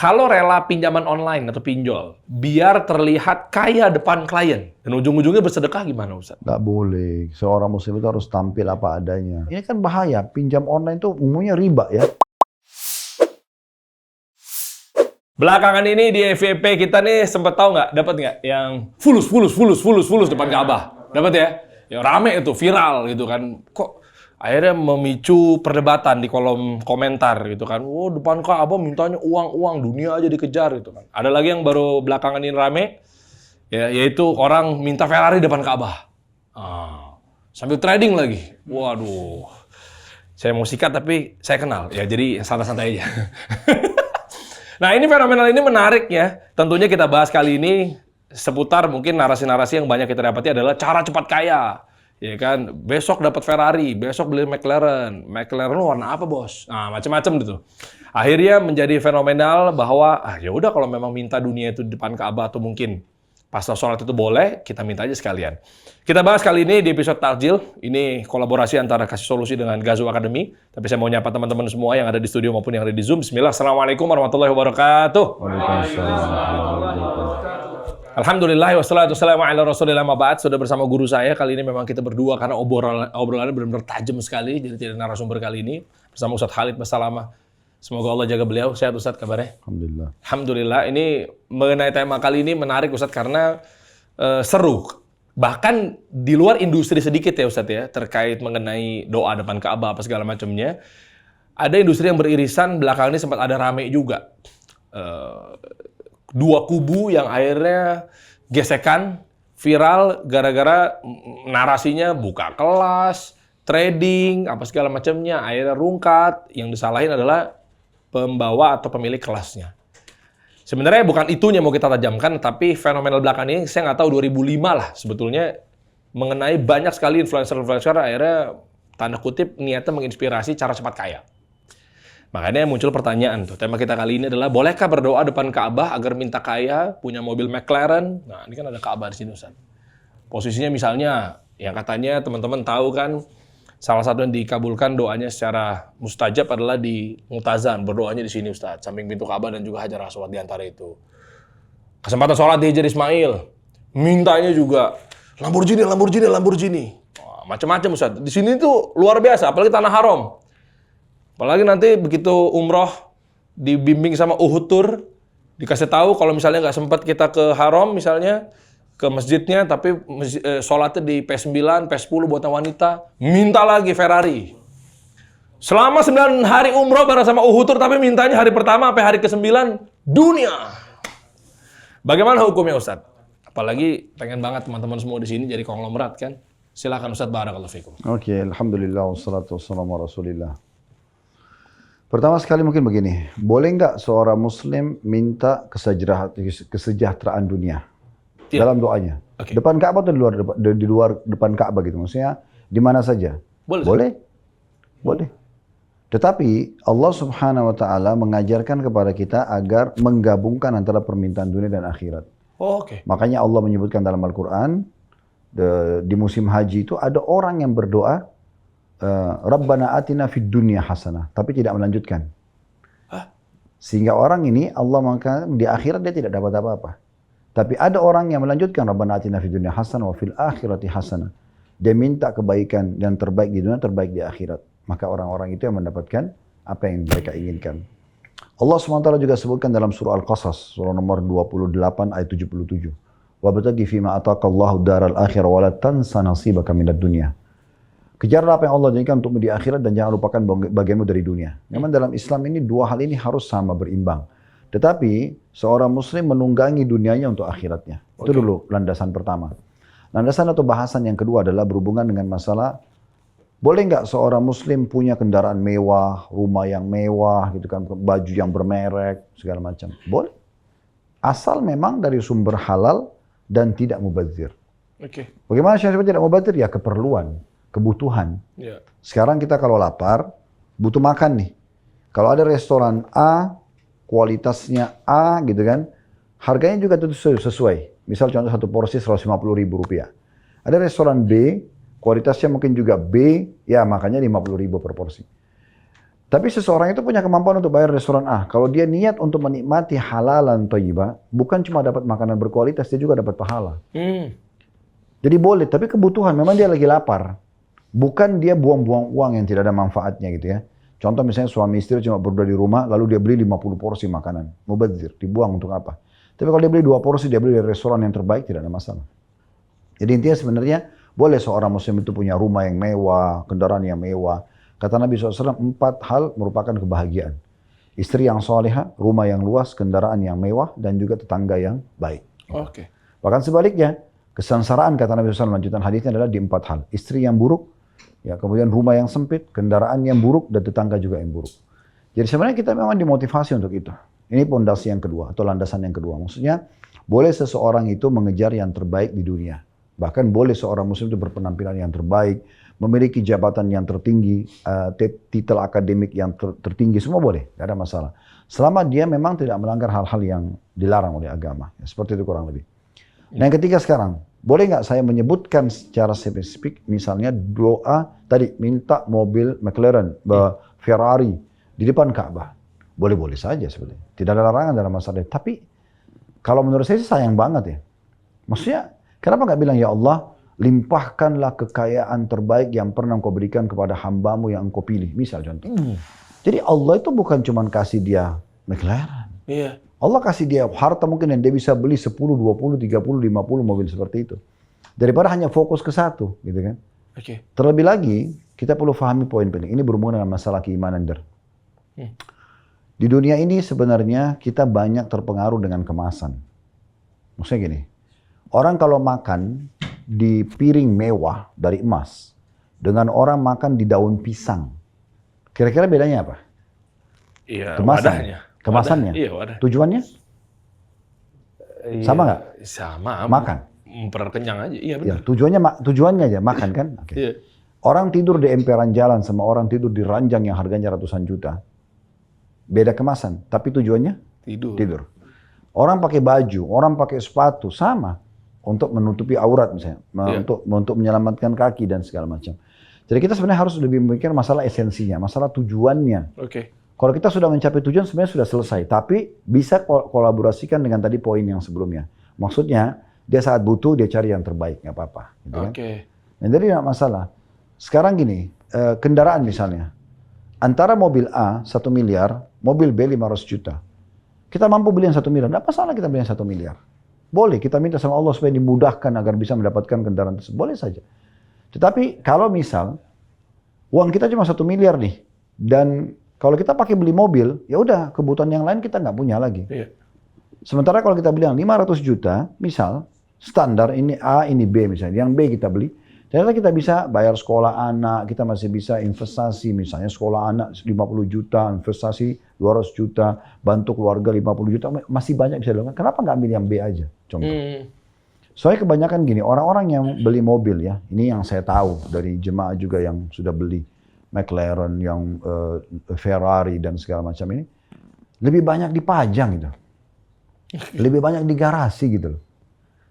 kalau rela pinjaman online atau pinjol, biar terlihat kaya depan klien, dan ujung-ujungnya bersedekah gimana Ustaz? Nggak boleh. Seorang muslim itu harus tampil apa adanya. Ini kan bahaya. Pinjam online itu umumnya riba ya. Belakangan ini di FYP kita nih sempet tahu nggak, dapat nggak yang fulus depan Ka'bah, dapat ya? Ya rame itu, viral gitu kan. Kok akhirnya memicu perdebatan di kolom komentar gitu kan. Oh depan Ka'bah mintanya uang dunia aja dikejar gitu kan. Ada lagi yang baru belakangan ini rame, ya, yaitu orang minta Ferrari depan Ka'bah. Sambil trading lagi. Waduh, saya mau sikat tapi saya kenal ya, jadi santai-santai aja. Nah, ini fenomenal ini menarik ya. Tentunya kita bahas kali ini seputar mungkin narasi-narasi yang banyak kita dapati adalah cara cepat kaya. Ya kan, besok dapat Ferrari, besok beli McLaren. McLaren warna apa, Bos? Nah, macam-macam gitu. Akhirnya menjadi fenomenal bahwa ya udah kalau memang minta dunia itu di depan Ka'bah atau mungkin pas sholat itu boleh, kita minta aja sekalian. Kita bahas kali ini di episode Takjil. Ini kolaborasi antara Kasih Solusi dengan Gazo Academy. Tapi saya mau nyapa teman-teman semua yang ada di studio maupun yang ada di Zoom. Bismillah, Assalamualaikum warahmatullahi wabarakatuh. Alhamdulillah, wassalatu wassalamu ala rasulillah ma'ba'ad. Sudah bersama guru saya. Kali ini memang kita berdua karena obrolannya benar-benar tajam sekali. Jadi tidak narasumber kali ini. Bersama Ustadz Khalid Basalamah. Semoga Allah jaga beliau. Sehat Ustadz kabarnya? Alhamdulillah. Alhamdulillah. Ini mengenai tema kali ini menarik Ustadz karena seru. Bahkan di luar industri sedikit ya Ustadz ya, terkait mengenai doa depan Ka'bah apa segala macamnya. Ada industri yang beririsan, belakangan ini sempat ada rame juga. Dua kubu yang akhirnya gesekan, viral gara-gara narasinya buka kelas, trading, apa segala macamnya, akhirnya rungkat. Yang disalahin adalah pembawa atau pemilik kelasnya. Sebenarnya bukan itunya mau kita tajamkan, tapi fenomenal belakang ini saya nggak tahu 2005 lah sebetulnya mengenai banyak sekali influencer-influencer akhirnya tanda kutip niatnya menginspirasi cara cepat kaya. Makanya muncul pertanyaan tuh, tema kita kali ini adalah bolehkah berdoa depan Ka'bah agar minta kaya, punya mobil McLaren? Nah ini kan ada Ka'bah di sini Ustaz. Posisinya misalnya, yang katanya teman-teman tahu kan, salah satu yang dikabulkan doanya secara mustajab adalah di Mu'tazan, berdoanya di sini Ustaz, samping pintu Ka'bah dan juga Hajar Aswad di antara itu. Kesempatan sholat di Hijr Ismail, mintanya juga Lamborghini. Wah, macam-macam Ustaz. Di sini tuh luar biasa, apalagi tanah haram. Apalagi nanti begitu umroh dibimbing sama Uhud Tour, dikasih tahu kalau misalnya nggak sempat kita ke haram misalnya, ke masjidnya, tapi sholatnya di P9, P10 buat wanita, minta lagi Ferrari. Selama 9 hari umroh bareng sama Uhud Tour, tapi mintanya hari pertama sampai hari ke-9, dunia. Bagaimana hukumnya Ustadz? Apalagi pengen banget teman-teman semua di sini jadi konglomerat kan? Silakan Ustadz, barakallahu fikum. Oke, alhamdulillah, wassalatu wassalamu ala rasulillah. Pertama sekali mungkin begini, boleh nggak seorang muslim minta kesejahteraan dunia? Dalam doanya. Okay. Depan Ka'bah atau di luar depan Ka'bah gitu. Maksudnya di mana saja. Boleh. Tetapi Allah Subhanahu wa taala mengajarkan kepada kita agar menggabungkan antara permintaan dunia dan akhirat. Makanya Allah menyebutkan dalam Al-Qur'an di musim haji itu ada orang yang berdoa Rabbana atina fid dunya hasanah, tapi tidak melanjutkan. Sehingga orang ini Allah maka di akhirat dia tidak dapat apa-apa. Tapi ada orang yang melanjutkan Rabbana atina fid dunya hasanah wa fil akhirati hasanah. Dia minta kebaikan dan terbaik di dunia, terbaik di akhirat. Maka orang-orang itu yang mendapatkan apa yang mereka inginkan. Allah SWT juga sebutkan dalam surah Al-Qasas, surah nomor 28 ayat 77. Wa bataghi fima ataqallahu daral akhirah wa la tansa nasibaka minad dunya. Kejarlah apa yang Allah janjikan untukmu di akhirat dan jangan lupakan bagianmu dari dunia. Memang dalam Islam ini dua hal ini harus sama berimbang. Tetapi seorang muslim menunggangi dunianya untuk akhiratnya. Itu dulu landasan pertama. Landasan atau bahasan yang kedua adalah berhubungan dengan masalah boleh nggak seorang muslim punya kendaraan mewah, rumah yang mewah, gitu kan, baju yang bermerek, segala macam. Boleh. Asal memang dari sumber halal dan tidak mubazir. Bagaimana syarat tidak mubazir? Ya keperluan, kebutuhan. Sekarang kita kalau lapar, butuh makan nih. Kalau ada restoran A, kualitasnya A gitu kan, harganya juga tentu sesuai. Misal contoh satu porsi Rp150.000. Ada restoran B, kualitasnya mungkin juga B, ya makanya Rp50.000 per porsi. Tapi seseorang itu punya kemampuan untuk bayar restoran A. Kalau dia niat untuk menikmati halalan thayyibah, bukan cuma dapat makanan berkualitas, dia juga dapat pahala. Jadi boleh, tapi kebutuhan, memang dia lagi lapar. Bukan dia buang-buang uang yang tidak ada manfaatnya gitu ya. Contoh misalnya suami istri cuma berdua di rumah, lalu dia beli 50 porsi makanan. Mubadzir, dibuang untuk apa? Tapi kalau dia beli 2 porsi, dia beli dari restoran yang terbaik, tidak ada masalah. Jadi intinya sebenarnya, boleh seorang muslim itu punya rumah yang mewah, kendaraan yang mewah. Kata Nabi SAW, 4 hal merupakan kebahagiaan. Istri yang soleha, rumah yang luas, kendaraan yang mewah, dan juga tetangga yang baik. Oke. Bahkan sebaliknya, kesengsaraan kata Nabi SAW lanjutan hadisnya adalah di 4 hal. Istri yang buruk, ya kemudian rumah yang sempit, kendaraan yang buruk, dan tetangga juga yang buruk. Jadi sebenarnya kita memang dimotivasi untuk itu. Ini pondasi yang kedua, atau landasan yang kedua. Maksudnya, boleh seseorang itu mengejar yang terbaik di dunia. Bahkan boleh seorang muslim itu berpenampilan yang terbaik, memiliki jabatan yang tertinggi, titel akademik yang tertinggi, semua boleh, tidak ada masalah. Selama dia memang tidak melanggar hal-hal yang dilarang oleh agama. Ya, seperti itu kurang lebih. Nah yang ketiga sekarang, boleh nggak saya menyebutkan secara spesifik, misalnya doa tadi, minta mobil McLaren, Ferrari, di depan Ka'bah. Boleh-boleh saja sebetulnya. Tidak ada larangan dalam masalah itu. Tapi, kalau menurut saya sih sayang banget ya. Maksudnya, kenapa nggak bilang, ya Allah, limpahkanlah kekayaan terbaik yang pernah engkau berikan kepada hambamu yang engkau pilih. Misal contoh. Jadi Allah itu bukan cuma kasih dia McLaren. Iya. Allah kasih dia harta mungkin yang dia bisa beli 10, 20, 30, 50 mobil seperti itu. Daripada hanya fokus ke satu, gitu kan. Oke. Terlebih lagi, kita perlu pahami poin penting. Ini berhubungan dengan masalah keimanan, Der. Di dunia ini sebenarnya kita banyak terpengaruh dengan kemasan. Maksudnya gini, orang kalau makan di piring mewah dari emas, dengan orang makan di daun pisang, kira-kira bedanya apa? Iya, Kemasan. wadahnya. Kemasannya? Iya, wadah. Tujuannya? Iya, Sama nggak? Sama. Makan. Memperkenyang aja, iya Ya, benar. tujuannya aja makan kan? Okay. Iya. Orang tidur di emperan jalan sama orang tidur di ranjang yang harganya ratusan juta. Beda kemasan, tapi tujuannya tidur. Orang pakai baju, orang pakai sepatu, sama. Untuk menutupi aurat misalnya, untuk menyelamatkan kaki dan segala macam. Jadi kita sebenarnya harus lebih memikir masalah esensinya, masalah tujuannya. Oke. Kalau kita sudah mencapai tujuan sebenarnya sudah selesai, tapi bisa kolaborasikan dengan tadi poin yang sebelumnya. Maksudnya, dia saat butuh, dia cari yang terbaik, nggak apa-apa. Gitu kan? Nah, jadi nggak masalah. Sekarang gini, kendaraan misalnya. Antara mobil A 1 miliar, mobil B 500 juta. Kita mampu beli yang 1 miliar, nggak masalah kita beli yang 1 miliar. Boleh, kita minta sama Allah supaya dimudahkan agar bisa mendapatkan kendaraan tersebut. Boleh saja. Tetapi kalau misal, uang kita cuma 1 miliar nih, dan kalau kita pakai beli mobil, ya udah kebutuhan yang lain kita nggak punya lagi. Iya. Sementara kalau kita beli yang 500 juta, misal, standar ini A, ini B misalnya, yang B kita beli, ternyata kita bisa bayar sekolah anak, kita masih bisa investasi, misalnya sekolah anak 50 juta, investasi 200 juta, bantu keluarga 50 juta, masih banyak bisa dilakukan. Kenapa nggak ambil yang B aja? Contoh. Soalnya kebanyakan gini, orang-orang yang beli mobil ya, ini yang saya tahu dari jemaah juga yang sudah beli McLaren, yang Ferrari dan segala macam ini, lebih banyak dipajang gitu. Lebih banyak di garasi gitu loh.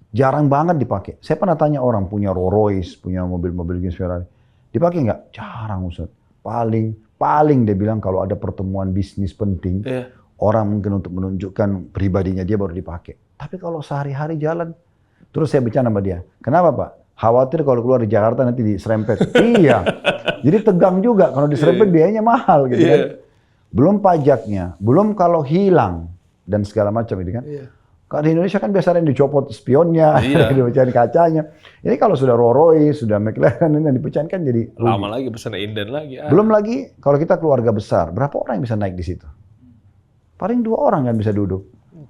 Jarang banget dipakai. Saya pernah tanya orang punya Rolls Royce, punya mobil-mobil jenis Ferrari. Dipakai nggak? Jarang, Ustaz. Paling dia bilang kalau ada pertemuan bisnis penting, orang mungkin untuk menunjukkan pribadinya dia baru dipakai. Tapi kalau sehari-hari jalan, terus saya bicara sama dia, kenapa Pak? Khawatir kalau keluar di Jakarta nanti diserempet. Iya. Jadi tegang juga kalau diserempet biayanya mahal gitu kan. Belum pajaknya, belum kalau hilang dan segala macam itu kan. Kalau di Indonesia kan biasanya dicopot spionnya, dipecahin kacanya. Ini kalau sudah Rolls Royce, sudah McLaren ini dipecahin kan jadi rugi. Lama lagi pesan inden lagi. Belum lagi kalau kita keluarga besar, berapa orang yang bisa naik di situ? Paling 2 orang kan bisa duduk.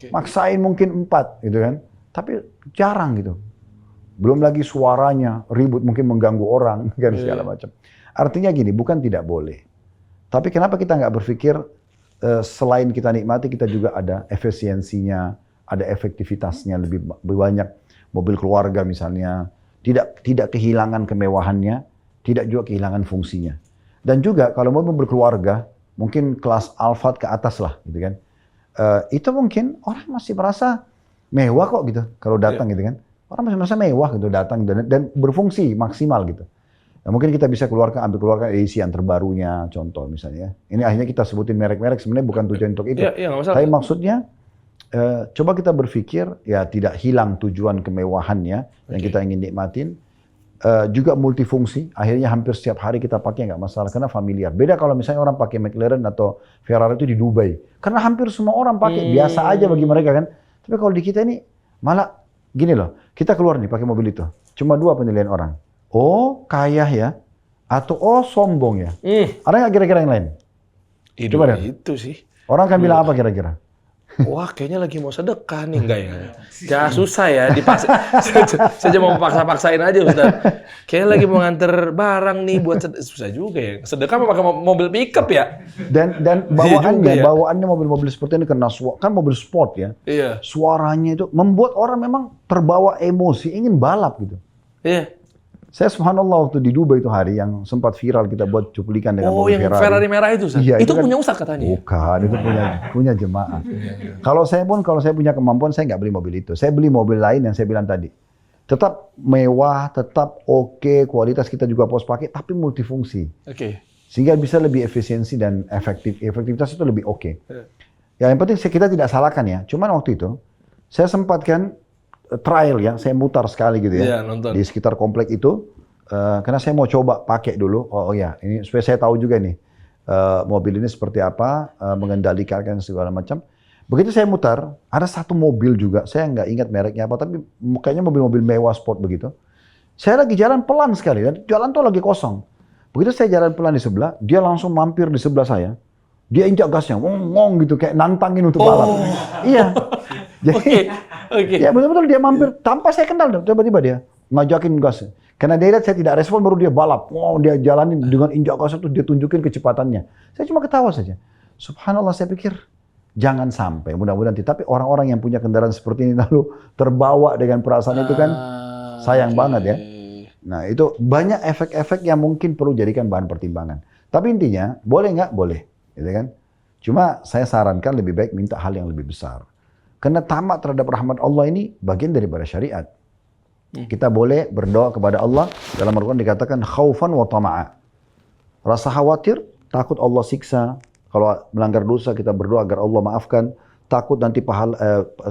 Maksain mungkin 4 gitu kan. Tapi jarang gitu. Belum lagi suaranya ribut, mungkin mengganggu orang kan segala macam. Artinya gini, bukan tidak boleh. Tapi kenapa kita nggak berpikir selain kita nikmati, kita juga ada efisiensinya, ada efektivitasnya lebih banyak. Mobil keluarga misalnya, tidak kehilangan kemewahannya, tidak juga kehilangan fungsinya. Dan juga kalau mobil berkeluarga, mungkin kelas Alphard ke atas lah gitu kan. Itu mungkin orang masih merasa mewah kok gitu kalau datang gitu kan. Orang masih merasa mewah gitu datang dan berfungsi maksimal gitu. Nah, mungkin kita bisa keluarkan edisi yang terbarunya, contoh misalnya. Ini akhirnya kita sebutin merek-merek, sebenarnya bukan tujuan untuk itu. Iya, nggak masalah. Tapi maksudnya, coba kita berpikir, ya tidak hilang tujuan kemewahannya yang kita ingin nikmatin. Juga multifungsi, akhirnya hampir setiap hari kita pakai nggak masalah, karena familiar. Beda kalau misalnya orang pakai McLaren atau Ferrari itu di Dubai. Karena hampir semua orang pakai, biasa aja bagi mereka kan. Tapi kalau di kita ini, malah gini loh, kita keluar nih pakai mobil itu. Cuma 2 penilaian orang. Oh, kaya ya, atau oh sombong ya. Ada nggak kira-kira yang lain? Coba deh. Itu sih. Orang akan bilang apa kira-kira? Wah, kayaknya lagi mau sedekah nih, enggak ya? Ya susah ya, saya mau paksa-paksain aja Ustaz. Kayaknya lagi mau nganter barang nih buat susah juga ya. Sedekah mau pakai mobil pickup ya? Dan bawaannya mobil-mobil seperti ini karena kan mobil sport ya. Iya. Suaranya itu membuat orang memang terbawa emosi, ingin balap gitu. Iya. Saya subhanallah waktu di Dubai itu hari yang sempat viral kita buat cuplikan dengan mobil yang Ferrari. Ferrari merah itu, Ustaz? Iya, itu kan, punya Ustaz katanya? Bukan, itu punya jemaah. Kalau saya punya kemampuan, saya nggak beli mobil itu. Saya beli mobil lain yang saya bilang tadi. Tetap mewah, tetap oke, kualitas kita juga pos pakai, tapi multifungsi. Oke. Sehingga bisa lebih efisiensi dan efektivitas itu lebih oke. Ya, yang penting kita tidak salahkan ya. Cuman waktu itu, saya sempat kan trial ya, saya mutar sekali gitu ya, di sekitar komplek itu, karena saya mau coba pakai dulu. Oh ya, ini supaya saya tahu juga nih mobil ini seperti apa, mengendalikan segala macam. Begitu saya mutar, ada satu mobil juga, saya nggak ingat mereknya apa, tapi kayaknya mobil-mobil mewah sport begitu. Saya lagi jalan pelan sekali, dan jalan tuh lagi kosong. Begitu saya jalan pelan di sebelah, dia langsung mampir di sebelah saya. Dia injak gasnya, ngong gitu, kayak nantangin untuk balap. Iya. Jadi, ya betul-betul dia mampir, tanpa saya kenal, tiba-tiba dia ngajakin gas. Karena dia lihat saya tidak respon, baru dia balap. Wow, dia jalanin dengan injak gas itu, dia tunjukin kecepatannya. Saya cuma ketawa saja. Subhanallah, saya pikir, jangan sampai, mudah-mudahan. Tapi orang-orang yang punya kendaraan seperti ini lalu terbawa dengan perasaan itu kan, sayang banget ya. Nah, itu banyak efek-efek yang mungkin perlu jadikan bahan pertimbangan. Tapi intinya, boleh nggak? Boleh. Gitu kan? Cuma saya sarankan lebih baik minta hal yang lebih besar. Karena tamak terhadap rahmat Allah ini bagian daripada syariat. Kita boleh berdoa kepada Allah, dalam Al-Quran dikatakan khaufan wa tama'a. Rasa khawatir, takut Allah siksa. Kalau melanggar dosa kita berdoa agar Allah maafkan. Takut nanti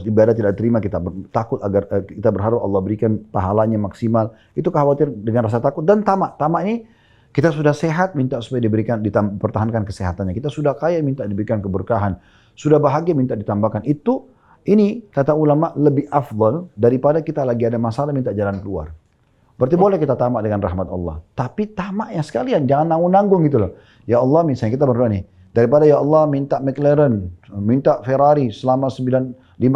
ibadah tidak terima, kita takut agar kita berharap Allah berikan pahalanya maksimal. Itu khawatir dengan rasa takut. Dan tamak. Tamak ini kita sudah sehat, minta supaya dipertahankan kesehatannya. Kita sudah kaya, minta diberikan keberkahan. Sudah bahagia, minta ditambahkan. Ini kata ulama lebih afdal daripada kita lagi ada masalah minta jalan keluar. Berarti boleh kita tamak dengan rahmat Allah. Tapi tamaknya sekalian, jangan nanggung-nanggung gitu loh. Ya Allah, misalnya kita berdoa nih. Daripada ya Allah minta McLaren, minta Ferrari selama 5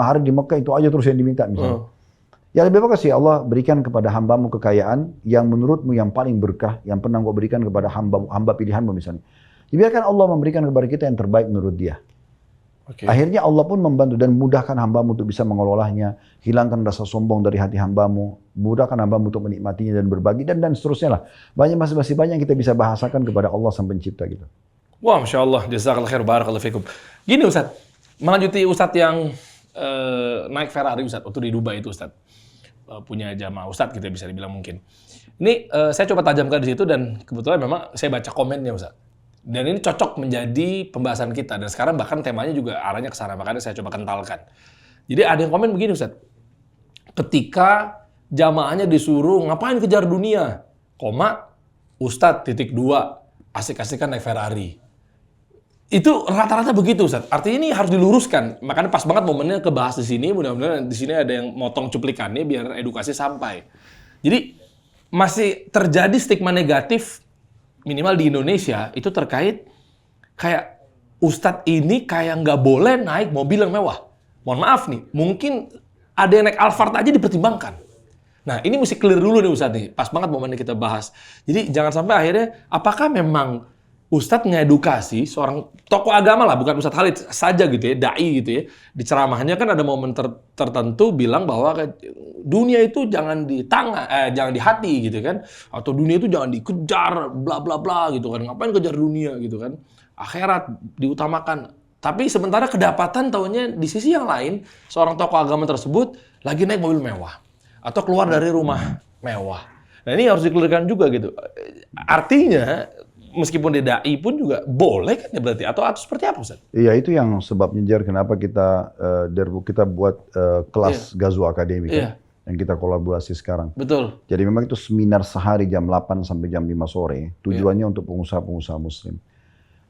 hari di Mekah, itu aja terus yang diminta misalnya. Ya lebih bagus ya Allah berikan kepada hambamu kekayaan yang menurutmu yang paling berkah, yang pernah kau berikan kepada hamba pilihanmu misalnya. Dibiarkan Allah memberikan kepada kita yang terbaik menurut dia. Akhirnya Allah pun membantu dan mudahkan hambamu untuk bisa mengelolanya, hilangkan rasa sombong dari hati hambamu, mudahkan hambamu untuk menikmatinya dan berbagi, dan seterusnya lah. Masih banyak yang kita bisa bahasakan kepada Allah sang pencipta gitu. Wah, Masya Allah, jazakallah khair, barakallahu fikum. Gini Ustaz, melanjuti Ustadz yang naik Ferrari Ustadz, waktu di Dubai itu Ustadz. Punya jamaah Ustadz kita bisa dibilang mungkin. Ini saya coba tajamkan di situ dan kebetulan memang saya baca komennya Ustadz. Dan ini cocok menjadi pembahasan kita. Dan sekarang bahkan temanya juga arahnya ke sana. Makanya saya coba kentalkan. Jadi ada yang komen begini Ustadz. Ketika jamaahnya disuruh ngapain kejar dunia? Ustadz .. 2 asik-asikan naik Ferrari. Itu rata-rata begitu Ustadz. Artinya ini harus diluruskan. Makanya pas banget momennya kebahas di sini. Mudah-mudahan di sini ada yang motong cuplikannya biar edukasi sampai. Jadi masih terjadi stigma negatif minimal di Indonesia itu terkait kayak Ustadz ini kayak nggak boleh naik mobil yang mewah. Mohon maaf nih, mungkin ada yang naik Alphard aja dipertimbangkan. Nah ini mesti clear dulu nih Ustadz nih, pas banget momennya kita bahas. Jadi jangan sampai akhirnya, apakah memang Ustadz ngedukasi seorang tokoh agama lah, bukan Ustadz Khalid saja gitu ya, da'i gitu ya. Di ceramahnya kan ada momen tertentu bilang bahwa dunia itu jangan di tangan, jangan di hati gitu kan. Atau dunia itu jangan dikejar, bla bla bla gitu kan. Ngapain kejar dunia gitu kan. Akhirat diutamakan. Tapi sementara kedapatan taunya di sisi yang lain, seorang tokoh agama tersebut lagi naik mobil mewah. Atau keluar dari rumah mewah. Nah ini harus dikelirkan juga gitu. Artinya meskipun dia dai pun juga boleh kan ya berarti atau seperti apa Ustaz? Iya itu yang sebabnya Jar kenapa kita buat kelas Gazo Academy kan, yang kita kolaborasi sekarang. Betul. Jadi memang itu seminar sehari jam 8 sampai jam 5 sore. Tujuannya untuk pengusaha-pengusaha muslim.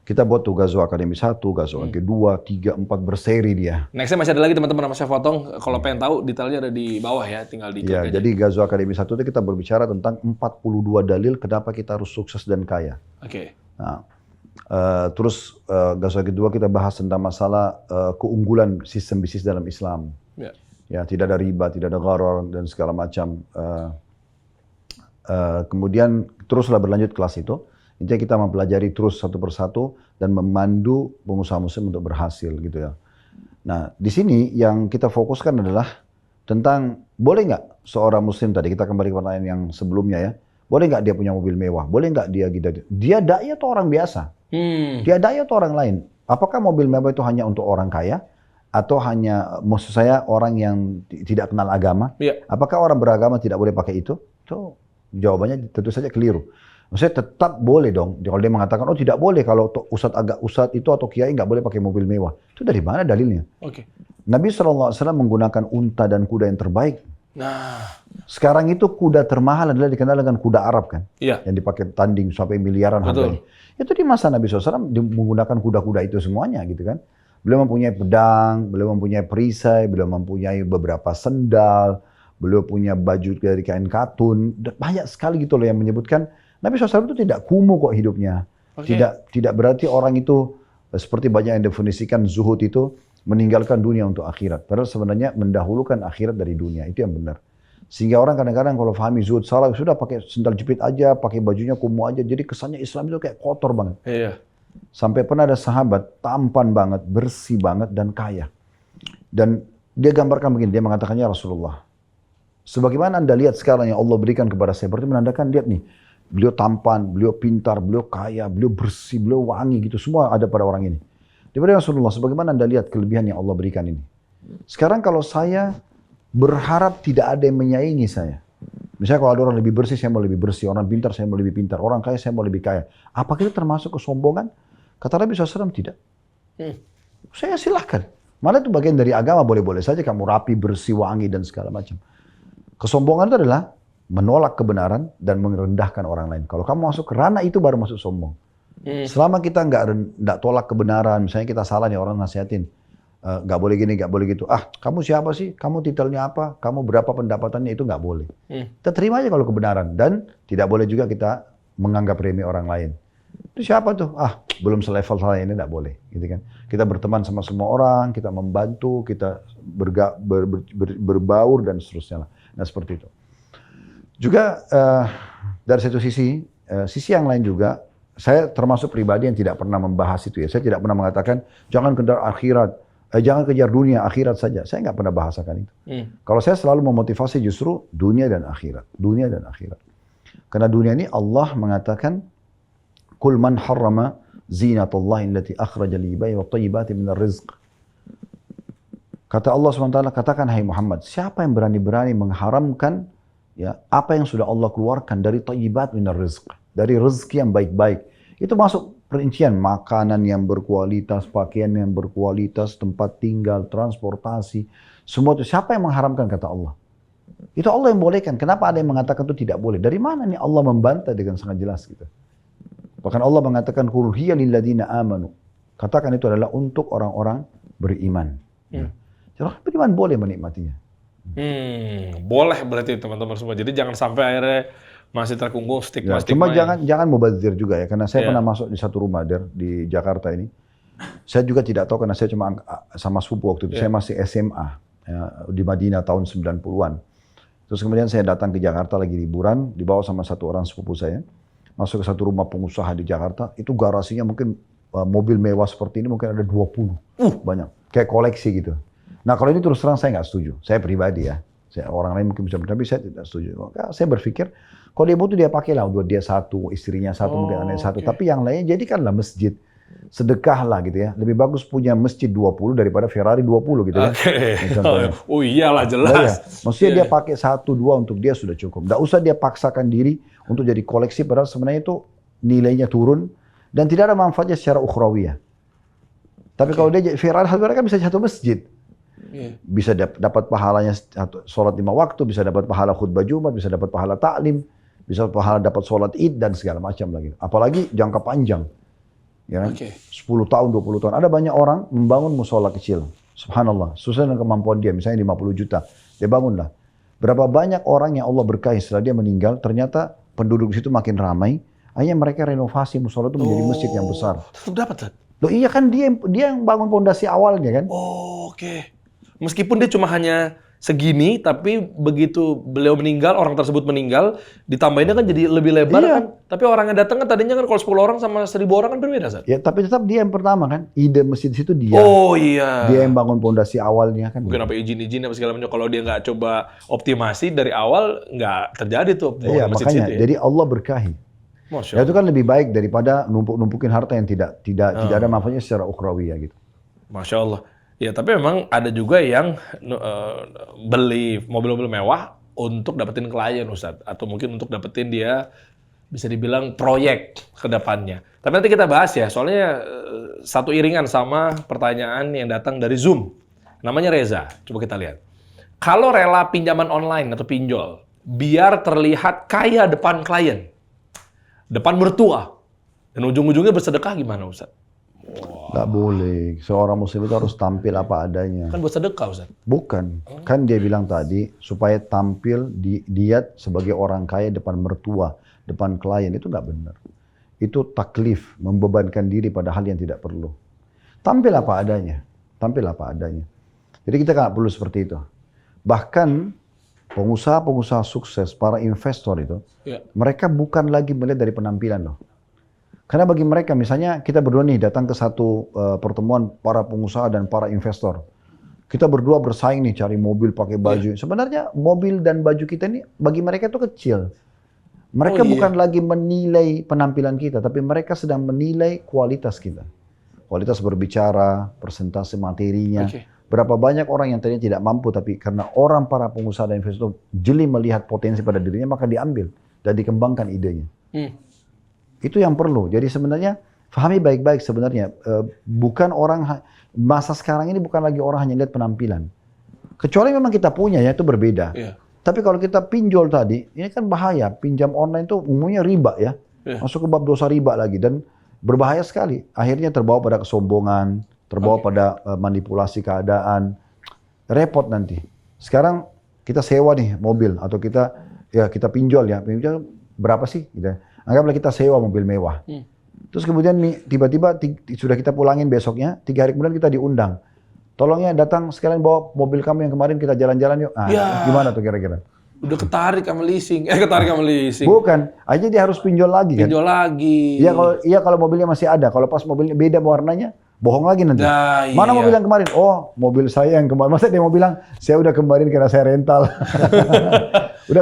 Kita buat tuh Gazo Academy 1, Gazo Academy 2, 3, 4 berseri dia. Nextnya masih ada lagi teman-teman, nama saya potong. Kalau pengen tahu detailnya ada di bawah ya, tinggal diklik Ya, aja. jadi Gazo Academy 1 itu kita berbicara tentang 42 dalil kenapa kita harus sukses dan kaya. Oke. Nah, terus Gazo kedua kita bahas tentang masalah keunggulan sistem bisnis dalam Islam. Ya. Ya, tidak ada riba, tidak ada gharar dan segala macam. Kemudian teruslah berlanjut kelas itu. Intinya kita mempelajari terus satu persatu dan memandu pengusaha muslim untuk berhasil gitu ya. Nah, di sini yang kita fokuskan adalah tentang boleh nggak seorang muslim tadi, kita kembali ke pertanyaan yang sebelumnya ya. Boleh nggak dia punya mobil mewah? Boleh nggak dia gitu? Dia dai atau orang biasa? Dia dai atau orang lain? Apakah mobil mewah itu hanya untuk orang kaya? Atau hanya, maksud saya orang yang tidak kenal agama? Ya. Apakah orang beragama tidak boleh pakai itu? Itu jawabannya tentu saja keliru. Maksudnya tetap boleh dong. Kalau dia mengatakan, oh tidak boleh kalau ustadz itu atau kiai nggak boleh pakai mobil mewah. Itu dari mana dalilnya? Oke. Nabi SAW menggunakan unta dan kuda yang terbaik. Nah. Sekarang itu kuda termahal adalah dikenal dengan kuda Arab kan? Iya. Yang dipakai tanding sampai miliaran harganya. Itu di masa Nabi SAW menggunakan kuda-kuda itu semuanya gitu kan. Beliau mempunyai pedang, beliau mempunyai perisai, beliau mempunyai beberapa sendal, beliau punya baju dari kain katun. Banyak sekali gitu loh yang menyebutkan Nabi SAW itu tidak kumuh kok hidupnya. Okay. Tidak berarti orang itu seperti banyak yang definisikan zuhud itu meninggalkan dunia untuk akhirat. Padahal sebenarnya mendahulukan akhirat dari dunia. Itu yang benar. Sehingga orang kadang-kadang kalau fahami zuhud salah, sudah pakai sendal jepit aja, pakai bajunya kumuh aja. Jadi kesannya Islam itu kayak kotor banget. Iya. Sampai pernah ada sahabat tampan banget, bersih banget, dan kaya. Dan dia gambarkan begini, dia mengatakannya Rasulullah. Sebagaimana Anda lihat sekarang yang Allah berikan kepada saya, berarti menandakan lihat nih. Beliau tampan, beliau pintar, beliau kaya, beliau bersih, beliau wangi gitu. Semua ada pada orang ini. Daripada Rasulullah, sebagaimana Anda lihat kelebihan yang Allah berikan ini. Sekarang kalau saya berharap tidak ada yang menyaingi saya. Misalnya kalau ada orang lebih bersih, saya mau lebih bersih. Orang pintar, saya mau lebih pintar. Orang kaya, saya mau lebih kaya. Apakah itu termasuk kesombongan? Kata Nabi SAW, tidak. Saya silahkan. Malah itu bagian dari agama, boleh-boleh saja kamu rapi, bersih, wangi, dan segala macam. Kesombongan itu adalah menolak kebenaran dan merendahkan orang lain. Kalau kamu masuk ke ranah itu baru masuk sombong. Selama kita nggak tolak kebenaran, misalnya kita salah nih orang nasihatin, nggak boleh gini, nggak boleh gitu. Ah, kamu siapa sih? Kamu titelnya apa? Kamu berapa pendapatannya? Itu nggak boleh. Kita terima aja kalau kebenaran dan tidak boleh juga kita menganggap remeh orang lain. Itu siapa tuh? Ah, belum selevel saya ini nggak boleh, gitu kan? Kita berteman sama semua orang, kita membantu, kita berbaur dan seterusnya lah. Nah seperti itu. Juga dari satu sisi yang lain juga, saya termasuk pribadi yang tidak pernah membahas itu ya. Saya tidak pernah mengatakan jangan kejar akhirat, jangan kejar dunia, akhirat saja. Saya nggak pernah bahasakan itu. Kalau saya selalu memotivasi justru dunia dan akhirat, dunia dan akhirat. Karena dunia ini Allah mengatakan, "Qul man harrama zinatallahi allati akhraja li ibadihi wat thayyibati minar rizq." Kata Allah SWT, katakan hai Muhammad, siapa yang berani-berani mengharamkan ya apa yang sudah Allah keluarkan dari thayyibat minar rizq, dari rezeki yang baik-baik. Itu masuk perincian makanan yang berkualitas, pakaian yang berkualitas, tempat tinggal, transportasi, semua itu siapa yang mengharamkan kata Allah? Itu Allah yang bolehkan. Kenapa ada yang mengatakan itu tidak boleh? Dari mana nih Allah membantah dengan sangat jelas gitu. Bahkan Allah mengatakan qul hiya lil ladzina amanu. Katakan itu adalah untuk orang-orang beriman. Jadi orang beriman boleh menikmatinya. Boleh berarti teman-teman semua. Jadi jangan sampai akhirnya masih terkungkung stigma. Cuma jangan mubazir juga ya, karena saya pernah masuk di satu rumah di Jakarta ini. Saya juga tidak tahu karena saya cuma sama sepupu waktu itu. Saya masih SMA ya, di Madinah tahun 90-an. Terus kemudian saya datang ke Jakarta lagi liburan, dibawa sama satu orang sepupu saya. Masuk ke satu rumah pengusaha di Jakarta, itu garasinya mungkin mobil mewah seperti ini mungkin ada 20. Banyak. Kayak koleksi gitu. Nah kalau ini terus terang saya nggak setuju. Saya pribadi ya. Orang lain mungkin bisa, tapi saya tidak setuju. Maka saya berpikir, kalau dia butuh dia pakailah buat dia satu, istrinya satu, mungkin anak satu. Tapi yang lainnya jadikanlah masjid. sedekahlah gitu ya. Lebih bagus punya masjid 20 daripada Ferrari 20 gitu kan. Ini contohnya. Oh iyalah Nah, jelas. ya. Maksudnya dia pakai 1-2 untuk dia sudah cukup. Nggak usah dia paksakan diri untuk jadi koleksi, padahal sebenarnya itu nilainya turun dan tidak ada manfaatnya secara ukhrawiyah. Tapi kalau dia jadi Ferrari kan bisa satu masjid. Bisa dapat pahalanya sholat 5 waktu, bisa dapat pahala khutbah Jumat, bisa dapat pahala taklim, bisa pahala dapat sholat id dan segala macam lagi. Apalagi jangka panjang. Ya kan? 10 tahun, 20 tahun. Ada banyak orang membangun musola kecil. Subhanallah, sesuai dengan kemampuan dia, misalnya 50 juta. Dia bangunlah. Berapa banyak orang yang Allah berkahi setelah dia meninggal, ternyata penduduk di situ makin ramai. Akhirnya mereka renovasi musola itu menjadi masjid yang besar. Tetap dapat, Ustaz? Loh iya kan dia yang bangun pondasi awalnya kan. Oke. Meskipun dia cuma hanya segini, tapi begitu beliau meninggal, orang tersebut meninggal, ditambahinnya kan jadi lebih lebar kan. Tapi orang yang datang kan tadinya kan kalau 10 orang sama 1000 orang kan berbeda, Ustaz? Ya tapi tetap dia yang pertama kan. Ide masjid situ dia. Oh iya. Dia yang bangun pondasi awalnya kan. Mungkin apa izin-izin apa segala macam. Kalau dia nggak coba optimasi dari awal, nggak terjadi tuh. Iya makanya. Ya. Jadi Allah berkahi. Masya Ya itu kan lebih baik daripada numpuk-numpukin harta yang tidak ada manfaatnya secara ukhrawiyah gitu. Masya Allah. Ya tapi memang ada juga yang beli mobil-mobil mewah untuk dapetin klien, Ustadz. Atau mungkin untuk dapetin dia bisa dibilang proyek ke depannya. Tapi nanti kita bahas ya, soalnya satu iringan sama pertanyaan yang datang dari Zoom. Namanya Reza, coba kita lihat. Kalau rela pinjaman online atau pinjol, biar terlihat kaya depan klien, depan mertua, dan ujung-ujungnya bersedekah gimana, Ustadz? Nggak boleh. Seorang muslim itu harus tampil apa adanya. Kan buat sedekah, Ustaz. Bukan. Kan dia bilang tadi, supaya tampil dia sebagai orang kaya depan mertua, depan klien. Itu nggak benar. Itu taklif, membebankan diri pada hal yang tidak perlu. Tampil apa adanya. Tampil apa adanya. Jadi kita nggak perlu seperti itu. Bahkan pengusaha-pengusaha sukses, para investor itu, mereka bukan lagi melihat dari penampilan loh. Karena bagi mereka, misalnya kita berdua nih datang ke satu pertemuan para pengusaha dan para investor. Kita berdua bersaing nih cari mobil pakai baju. Sebenarnya mobil dan baju kita ini bagi mereka itu kecil. Mereka bukan lagi menilai penampilan kita, tapi mereka sedang menilai kualitas kita. Kualitas berbicara, persentase materinya. Berapa banyak orang yang tadinya tidak mampu, tapi karena orang para pengusaha dan investor jeli melihat potensi pada dirinya, maka diambil dan dikembangkan idenya. Itu yang perlu. Jadi sebenarnya fahami baik-baik sebenarnya. Bukan orang, masa sekarang ini bukan lagi orang hanya lihat penampilan. Kecuali memang kita punya ya, itu berbeda. Tapi kalau kita pinjol tadi, ini kan bahaya. Pinjam online itu umumnya riba ya. Masuk ke bab dosa riba lagi. Dan berbahaya sekali. Akhirnya terbawa pada kesombongan, terbawa pada manipulasi keadaan. Repot nanti. Sekarang kita sewa nih mobil atau kita pinjol ya. Pinjol berapa sih? Gitu. Anggaplah kita sewa mobil mewah. Terus kemudian nih tiba-tiba sudah kita pulangin besoknya, 3 hari kemudian kita diundang. Tolong ya datang sekalian bawa mobil kamu yang kemarin kita jalan-jalan yuk. Gimana tuh kira-kira? Udah ketarik sama leasing. Ketarik sama leasing. Bukan, aja dia harus pinjol lagi kan? Pinjol lagi. Iya kalau mobilnya masih ada. Kalau pas mobilnya beda warnanya, bohong lagi nanti. Mana mobil yang kemarin? Oh, mobil saya yang kemarin. Masa dia mau bilang, saya udah kemarin karena saya rental. Udah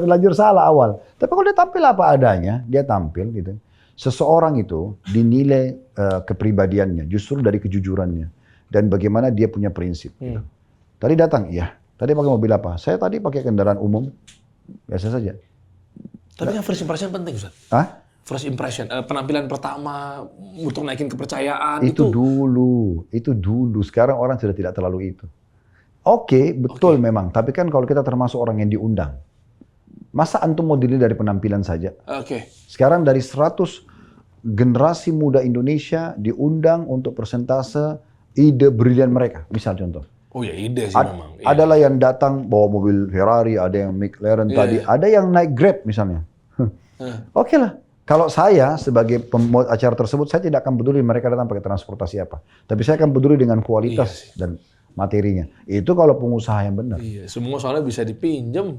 terlanjur salah awal. Tapi kalau dia tampil apa adanya, dia tampil gitu. Seseorang itu dinilai kepribadiannya justru dari kejujurannya dan bagaimana dia punya prinsip. Gitu. Tadi datang, iya. Tadi pakai mobil apa? Saya tadi pakai kendaraan umum, biasa saja. Tapi yang first impression penting, Ustaz. First impression, penampilan pertama untuk naikin kepercayaan itu dulu. Sekarang orang sudah tidak terlalu itu. Oke, betul memang. Tapi kan kalau kita termasuk orang yang diundang, masa antum mau dinilai dari penampilan saja? Sekarang dari 100 generasi muda Indonesia diundang untuk persentase ide brilian mereka. Misal contoh. Oh ya ide sih memang. Adalah yang datang bawa mobil Ferrari, ada yang McLaren tadi, ada yang naik Grab misalnya. Oke lah. Kalau saya sebagai pembuat acara tersebut, saya tidak akan peduli mereka datang pakai transportasi apa. Tapi saya akan peduli dengan kualitas dan materinya. Itu kalau pengusaha yang benar. Semua soalnya bisa dipinjam.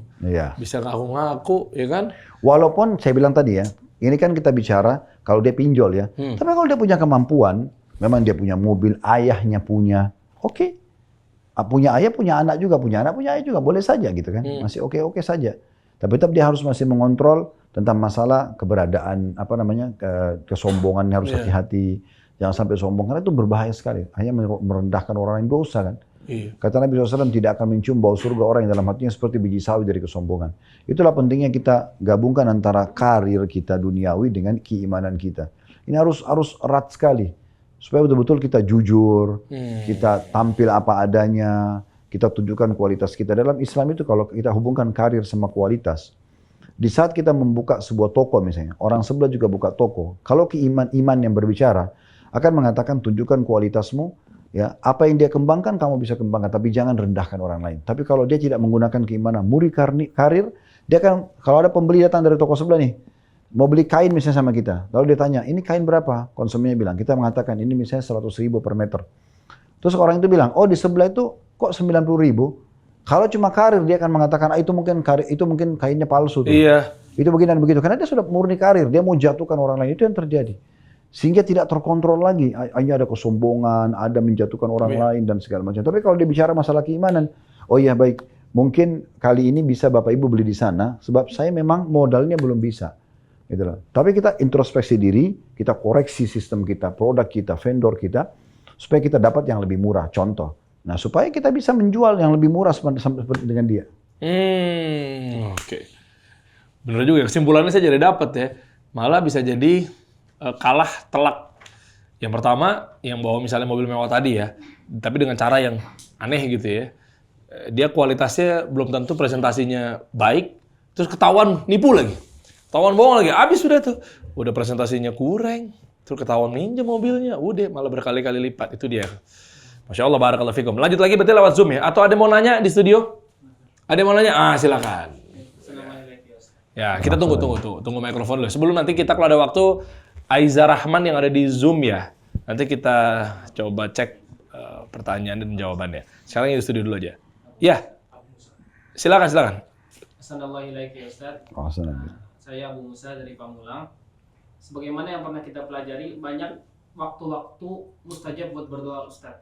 Bisa ngaku-ngaku, ya kan? Walaupun saya bilang tadi ya, ini kan kita bicara kalau dia pinjol ya. Tapi kalau dia punya kemampuan, memang dia punya mobil, ayahnya punya, oke. Punya ayah, punya anak juga, punya anak, punya ayah juga, boleh saja gitu kan. Masih oke-oke saja. Tapi tetap dia harus masih mengontrol tentang masalah keberadaan, kesombongan harus hati-hati. Jangan sampai sombong, karena itu berbahaya sekali. Hanya merendahkan orang lain, dosa kan. Iya. Kata Nabi SAW, tidak akan mencium bau surga orang yang dalam hatinya seperti biji sawi dari kesombongan. Itulah pentingnya kita gabungkan antara karir kita duniawi dengan keimanan kita. Ini harus erat sekali. Supaya betul-betul kita jujur, kita tampil apa adanya, kita tunjukkan kualitas kita. Dalam Islam itu kalau kita hubungkan karir sama kualitas, di saat kita membuka sebuah toko misalnya, orang sebelah juga buka toko. Kalau iman yang berbicara, akan mengatakan tunjukkan kualitasmu, ya, apa yang dia kembangkan kamu bisa kembangkan, tapi jangan rendahkan orang lain. Tapi kalau dia tidak menggunakan keimanan, muri karir, dia kan kalau ada pembeli datang dari toko sebelah nih, mau beli kain misalnya sama kita, lalu dia tanya, ini kain berapa? Konsumennya bilang, kita mengatakan ini misalnya 100.000 per meter. Terus orang itu bilang, oh di sebelah itu kok 90.000? Kalau cuma karir dia akan mengatakan, itu mungkin kainnya palsu tuh. Iya. Itu begini dan begitu, karena dia sudah murni karir, dia mau jatuhkan orang lain, itu yang terjadi. Sehingga tidak terkontrol lagi, hanya ada kesombongan, ada menjatuhkan orang lain dan segala macam. Tapi kalau dia bicara masalah keimanan, oh iya baik, mungkin kali ini bisa Bapak Ibu beli di sana, sebab saya memang modalnya belum bisa. Gitu loh. Tapi kita introspeksi diri, kita koreksi sistem kita, produk kita, vendor kita, supaya kita dapat yang lebih murah. Contoh, nah supaya kita bisa menjual yang lebih murah seperti dengan dia. Oke. Bener juga, kesimpulannya saya jadi dapat ya. Malah bisa jadi kalah telak. Yang pertama, yang bawa misalnya mobil mewah tadi ya, tapi dengan cara yang aneh gitu ya. Dia kualitasnya belum tentu presentasinya baik, terus ketahuan nipu lagi. Ketahuan bohong lagi, habis sudah tuh. Udah presentasinya kurang, terus ketahuan minjem mobilnya, udah malah berkali-kali lipat. Itu dia. Masya Allah, barakallahu fikum. Lanjut lagi berarti lewat Zoom ya? Atau ada mau nanya di studio? Ada yang mau nanya? Silakan. Ya, kita tunggu mikrofon dulu. Sebelum nanti kita kalau ada waktu, Aiza Rahman yang ada di Zoom ya. Nanti kita coba cek pertanyaan dan jawabannya. Sekarang yang di studio dulu aja. Ya, silakan. Assalamualaikum Ustaz. Saya Abu Musa dari Pamulang. Sebagaimana yang pernah kita pelajari, banyak waktu-waktu mustajab buat berdoa Ustaz.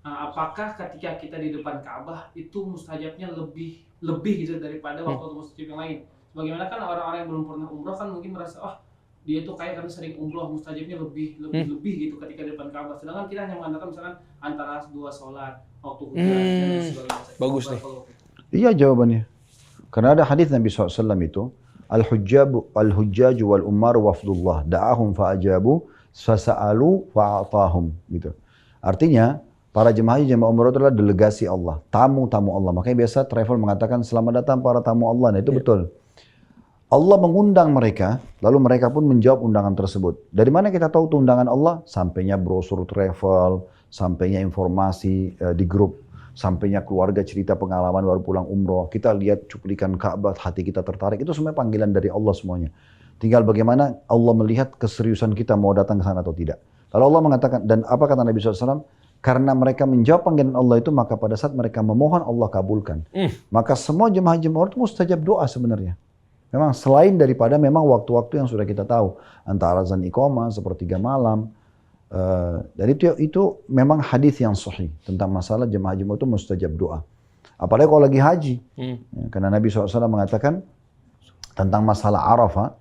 Nah, apakah ketika kita di depan Ka'bah itu mustajabnya lebih gitu daripada waktu mustajab yang lain? Sebagaimana kan orang-orang yang belum pernah umroh kan mungkin merasa dia tuh kayak karena sering umroh, mustajabnya lebih gitu ketika di depan Ka'bah. Sedangkan kita hanya mengatakan misalkan antara dua sholat, waktu hujan dan sebagainya. Bagus nih. Iya jawabannya. Karena ada hadis Nabi SAW itu, Al-hujjaju wal-ummar wafdullah, da'ahum fa'ajabu, fasa'alu fa'atahum. Gitu. Artinya, para jemaah haji, jemaah umrah adalah delegasi Allah, tamu-tamu Allah. Makanya biasa travel mengatakan, selamat datang para tamu Allah. Nah itu betul. Allah mengundang mereka, lalu mereka pun menjawab undangan tersebut. Dari mana kita tahu itu undangan Allah? Sampainya brosur travel, sampainya informasi di grup, sampainya keluarga cerita pengalaman baru pulang umroh. Kita lihat cuplikan Ka'bah, hati kita tertarik. Itu semua panggilan dari Allah semuanya. Tinggal bagaimana Allah melihat keseriusan kita mau datang ke sana atau tidak. Lalu Allah mengatakan, dan apa kata Nabi SAW? Karena mereka menjawab panggilan Allah itu, maka pada saat mereka memohon, Allah kabulkan. Maka semua jemaah umroh itu mustajab doa sebenarnya. Memang selain daripada memang waktu-waktu yang sudah kita tahu. Antara azan iqamah, sepertiga malam. Dan itu memang hadis yang sahih. Tentang masalah jemaah haji itu mustajab doa. Apalagi kalau lagi haji. Ya, karena Nabi SAW mengatakan tentang masalah Arafah.